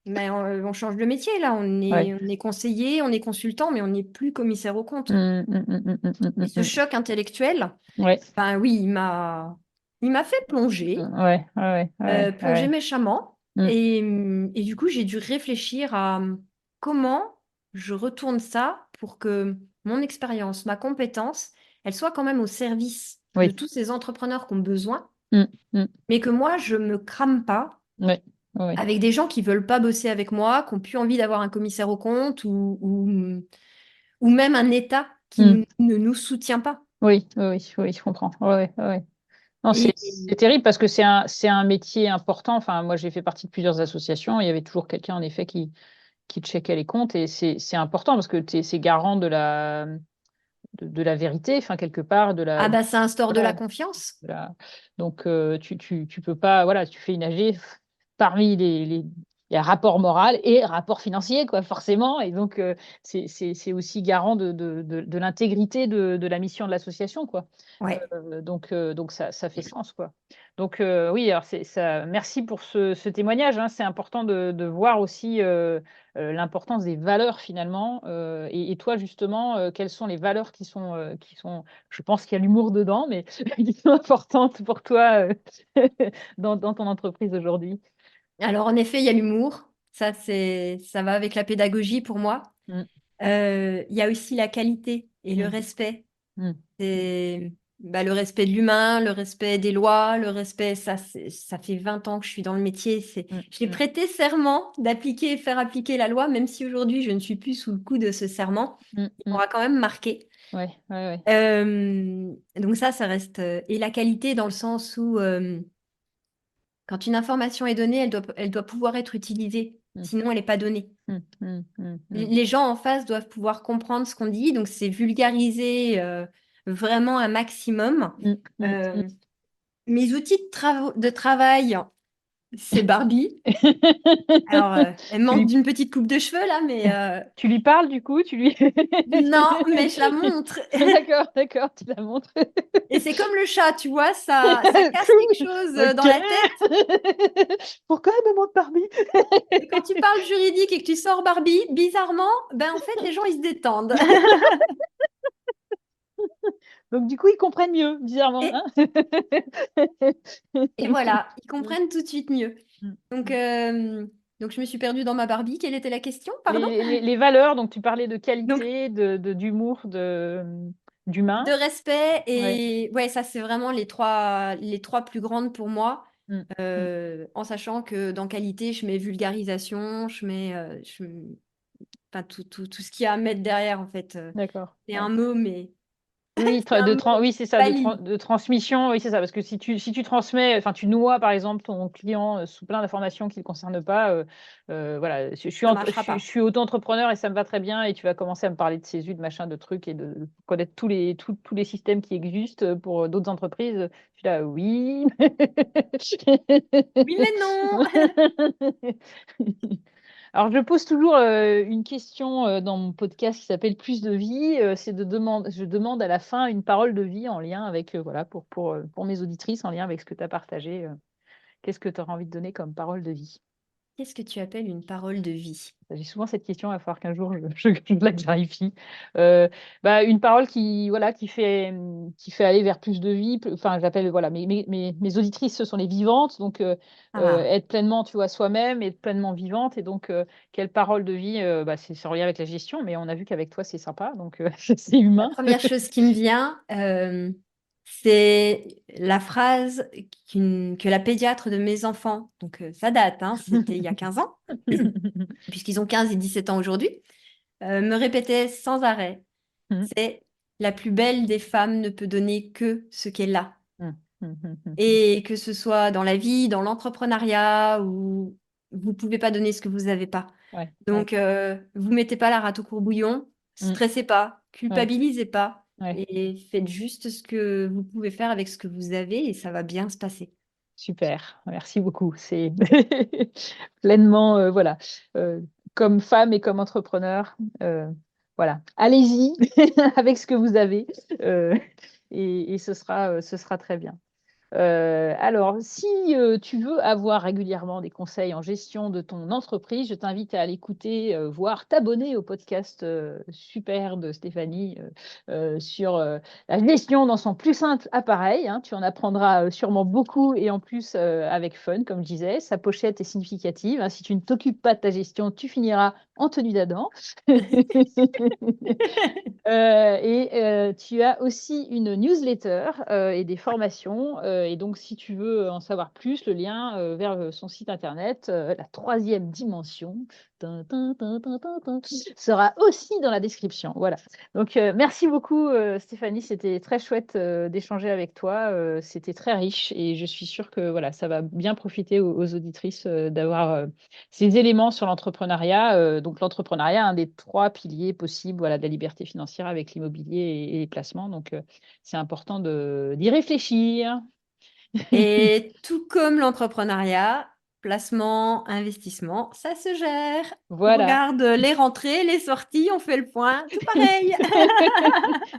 [SPEAKER 1] Mais on change de métier, là,
[SPEAKER 2] Ouais.
[SPEAKER 1] on est conseiller, on est consultant, mais on n'est plus commissaire aux comptes.
[SPEAKER 2] Mm. Mm. Mm. Mm. Mm.
[SPEAKER 1] Et
[SPEAKER 2] Mm.
[SPEAKER 1] ce
[SPEAKER 2] Mm.
[SPEAKER 1] choc intellectuel,
[SPEAKER 2] Ouais.
[SPEAKER 1] ben oui, il m'a fait plonger,
[SPEAKER 2] Ouais. Ouais. Ouais.
[SPEAKER 1] plonger
[SPEAKER 2] Ouais.
[SPEAKER 1] méchamment.
[SPEAKER 2] Mm.
[SPEAKER 1] Et du coup, j'ai dû réfléchir à comment je retourne ça pour que mon expérience, ma compétence, elle soit quand même au service de
[SPEAKER 2] Oui.
[SPEAKER 1] tous ces entrepreneurs qui ont besoin,
[SPEAKER 2] Mm. Mm.
[SPEAKER 1] mais que moi, je me crame pas
[SPEAKER 2] Ouais. Ouais.
[SPEAKER 1] avec des gens qui veulent pas bosser avec moi, qui ont plus envie d'avoir un commissaire aux comptes ou même un État qui
[SPEAKER 2] Mm.
[SPEAKER 1] ne nous soutient pas.
[SPEAKER 2] Oui. Oui. Oui. Oui, je comprends. Ouais. Ouais. Ouais. Non,
[SPEAKER 1] Et,
[SPEAKER 2] c'est terrible parce que c'est un métier important. Enfin, moi, j'ai fait partie de plusieurs associations. Il y avait toujours quelqu'un, en effet, qui checkait les comptes et c'est important parce que c'est garant de la vérité, enfin, quelque part,
[SPEAKER 1] ah bah ça instaure de la
[SPEAKER 2] voilà,
[SPEAKER 1] confiance.
[SPEAKER 2] donc, tu peux pas, voilà, tu fais une AG parmi il y a rapport moral et rapport financier, quoi, forcément. Et donc, c'est aussi garant de l'intégrité de la mission de l'association, quoi.
[SPEAKER 1] Ouais.
[SPEAKER 2] Donc ça fait sens, quoi. Donc, oui, alors merci pour ce témoignage, hein. C'est important de voir aussi l'importance des valeurs, finalement. Et toi, justement, quelles sont les valeurs qui sont, je pense qu'il y a l'humour dedans, mais qui sont importantes pour toi dans ton entreprise aujourd'hui?
[SPEAKER 1] Alors en effet, il y a l'humour. Ça va avec la pédagogie pour moi.
[SPEAKER 2] Mm.
[SPEAKER 1] Il y a aussi la qualité et le
[SPEAKER 2] Mm.
[SPEAKER 1] respect.
[SPEAKER 2] Mm.
[SPEAKER 1] C'est bah, le respect de l'humain, le respect des lois, le respect, ça fait 20 ans que je suis dans le métier.
[SPEAKER 2] Mm.
[SPEAKER 1] J'ai
[SPEAKER 2] Mm.
[SPEAKER 1] prêté serment d'appliquer et faire appliquer la loi, même si aujourd'hui je ne suis plus sous le coup de ce serment.
[SPEAKER 2] Mm.
[SPEAKER 1] Il
[SPEAKER 2] Mm.
[SPEAKER 1] m'aura quand même marqué.
[SPEAKER 2] Ouais, ouais, ouais.
[SPEAKER 1] Donc ça reste. Et la qualité dans le sens où quand une information est donnée, elle doit pouvoir être utilisée Sinon, elle n'est pas donnée.
[SPEAKER 2] mm.
[SPEAKER 1] Les gens en face doivent pouvoir comprendre ce qu'on dit, donc c'est vulgariser vraiment un maximum. Mes outils de travail, c'est Barbie. Alors, elle manque d'une petite coupe de cheveux là, mais
[SPEAKER 2] Tu lui parles du coup,
[SPEAKER 1] non, mais je la montre.
[SPEAKER 2] D'accord, tu la montres.
[SPEAKER 1] Et c'est comme le chat, tu vois, ça casse quelque chose dans la tête.
[SPEAKER 2] Pourquoi elle me montre Barbie?
[SPEAKER 1] Et quand tu parles juridique et que tu sors Barbie, bizarrement, ben en fait, les gens, ils se détendent.
[SPEAKER 2] Donc du coup, ils comprennent mieux, bizarrement.
[SPEAKER 1] Et,
[SPEAKER 2] Hein.
[SPEAKER 1] et voilà, ils comprennent tout de suite mieux. Donc, je me suis perdue dans ma Barbie. Quelle était la question, pardon?
[SPEAKER 2] Les valeurs, donc tu parlais de
[SPEAKER 1] Donc,
[SPEAKER 2] qualité, d'humour, d'humain.
[SPEAKER 1] de respect
[SPEAKER 2] Ouais.
[SPEAKER 1] et ouais, ça c'est vraiment les trois plus grandes pour moi.
[SPEAKER 2] Mm, mm.
[SPEAKER 1] En sachant que dans qualité, je mets vulgarisation, je mets enfin, tout ce qu'il y a à mettre derrière en fait.
[SPEAKER 2] D'accord.
[SPEAKER 1] C'est
[SPEAKER 2] Ouais.
[SPEAKER 1] un mot, mais
[SPEAKER 2] Oui,
[SPEAKER 1] c'est un mot
[SPEAKER 2] oui, c'est ça,
[SPEAKER 1] valide.
[SPEAKER 2] de transmission, oui, c'est ça, parce que si tu transmets, enfin, tu noies, par exemple, ton client sous plein d'informations qui ne le concernent pas, voilà,
[SPEAKER 1] Ça marchera
[SPEAKER 2] je
[SPEAKER 1] pas.
[SPEAKER 2] suis auto-entrepreneur et ça me va très bien, et tu vas commencer à me parler de CESU, de machin, de trucs, et de connaître tous les systèmes qui existent pour d'autres entreprises. Je suis là, oui.
[SPEAKER 1] Oui, mais non.
[SPEAKER 2] Alors, je pose toujours une question dans mon podcast qui s'appelle Plus de vie. Je demande à la fin une parole de vie en lien avec, voilà, pour mes auditrices, en lien avec ce que tu as partagé. Qu'est-ce que tu auras envie de donner comme parole de vie?
[SPEAKER 1] Qu'est-ce que tu appelles une parole de vie?
[SPEAKER 2] J'ai souvent cette question, il va falloir qu'un jour je la clarifie. Une parole voilà, qui fait aller vers plus de vie. Enfin, j'appelle, voilà, mes auditrices, ce sont les vivantes. Donc,
[SPEAKER 1] Ah,
[SPEAKER 2] être pleinement, tu vois, soi-même, être pleinement vivante. Et donc, quelle parole de vie? C'est en lien avec la gestion, mais on a vu qu'avec toi, c'est sympa. Donc, c'est
[SPEAKER 1] la
[SPEAKER 2] humain.
[SPEAKER 1] première chose qui me vient, c'est la phrase que la pédiatre de mes enfants, donc ça date, hein, c'était il y a 15 ans, puisqu'ils ont 15 et 17 ans aujourd'hui, me répétait sans arrêt. C'est la plus belle des femmes ne peut donner que ce qu'elle a. Et que ce soit dans la vie, dans l'entrepreneuriat, ou vous pouvez pas donner ce que vous n'avez pas.
[SPEAKER 2] Ouais, ouais.
[SPEAKER 1] Donc, vous mettez pas la rate au courbouillon,
[SPEAKER 2] Mm,
[SPEAKER 1] stressez pas,
[SPEAKER 2] ouais,
[SPEAKER 1] culpabilisez pas,
[SPEAKER 2] ouais.
[SPEAKER 1] et faites juste ce que vous pouvez faire avec ce que vous avez, et ça va bien se passer.
[SPEAKER 2] Super, merci beaucoup. C'est pleinement, voilà, euh, comme femme et comme entrepreneur, voilà, allez-y avec ce que vous avez et ce sera très bien. Alors, si tu veux avoir régulièrement des conseils en gestion de ton entreprise, je t'invite à aller écouter, voire t'abonner au podcast super de Stéphanie sur la gestion dans son plus simple appareil. Hein. Tu en apprendras sûrement beaucoup et en plus avec fun, comme je disais. Sa pochette est significative. Hein. Si tu ne t'occupes pas de ta gestion, tu finiras en tenue d'Adam. Tu as aussi une newsletter et des formations. Et donc, si tu veux en savoir plus, le lien vers son site internet, la troisième dimension, sera aussi dans la description. Voilà. Donc, merci beaucoup, Stéphanie. C'était très chouette d'échanger avec toi. C'était très riche et je suis sûre que voilà, ça va bien profiter aux auditrices d'avoir ces éléments sur l'entrepreneuriat. Donc, l'entrepreneuriat, un des trois piliers possibles, voilà, de la liberté financière avec l'immobilier et les placements. Donc, c'est important d'y réfléchir.
[SPEAKER 1] Et tout comme l'entrepreneuriat, placement, investissement, ça se gère. On
[SPEAKER 2] Voilà.
[SPEAKER 1] regarde les rentrées, les sorties, on fait le point, tout pareil.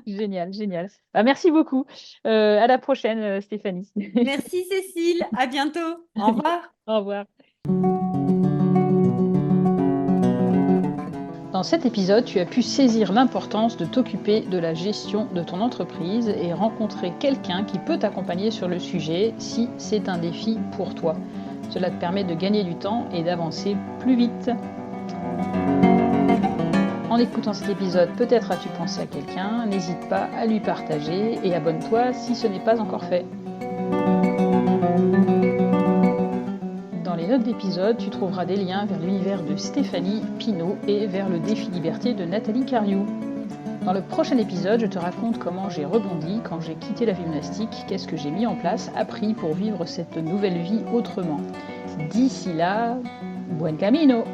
[SPEAKER 2] Génial, génial. Bah, merci beaucoup. À la prochaine, Stéphanie.
[SPEAKER 1] Merci Cécile, à bientôt. Au revoir.
[SPEAKER 2] Au revoir. Dans cet épisode, tu as pu saisir l'importance de t'occuper de la gestion de ton entreprise et rencontrer quelqu'un qui peut t'accompagner sur le sujet si c'est un défi pour toi. Cela te permet de gagner du temps et d'avancer plus vite. En écoutant cet épisode, peut-être as-tu pensé à quelqu'un, n'hésite pas à lui partager et abonne-toi si ce n'est pas encore fait. Dans les notes d'épisode, tu trouveras des liens vers l'univers de Stéphanie Pinault et vers le défi liberté de Nathalie Cariou. Dans le prochain épisode, je te raconte comment j'ai rebondi quand j'ai quitté la gymnastique, qu'est-ce que j'ai mis en place, appris pour vivre cette nouvelle vie autrement. D'ici là, buen camino!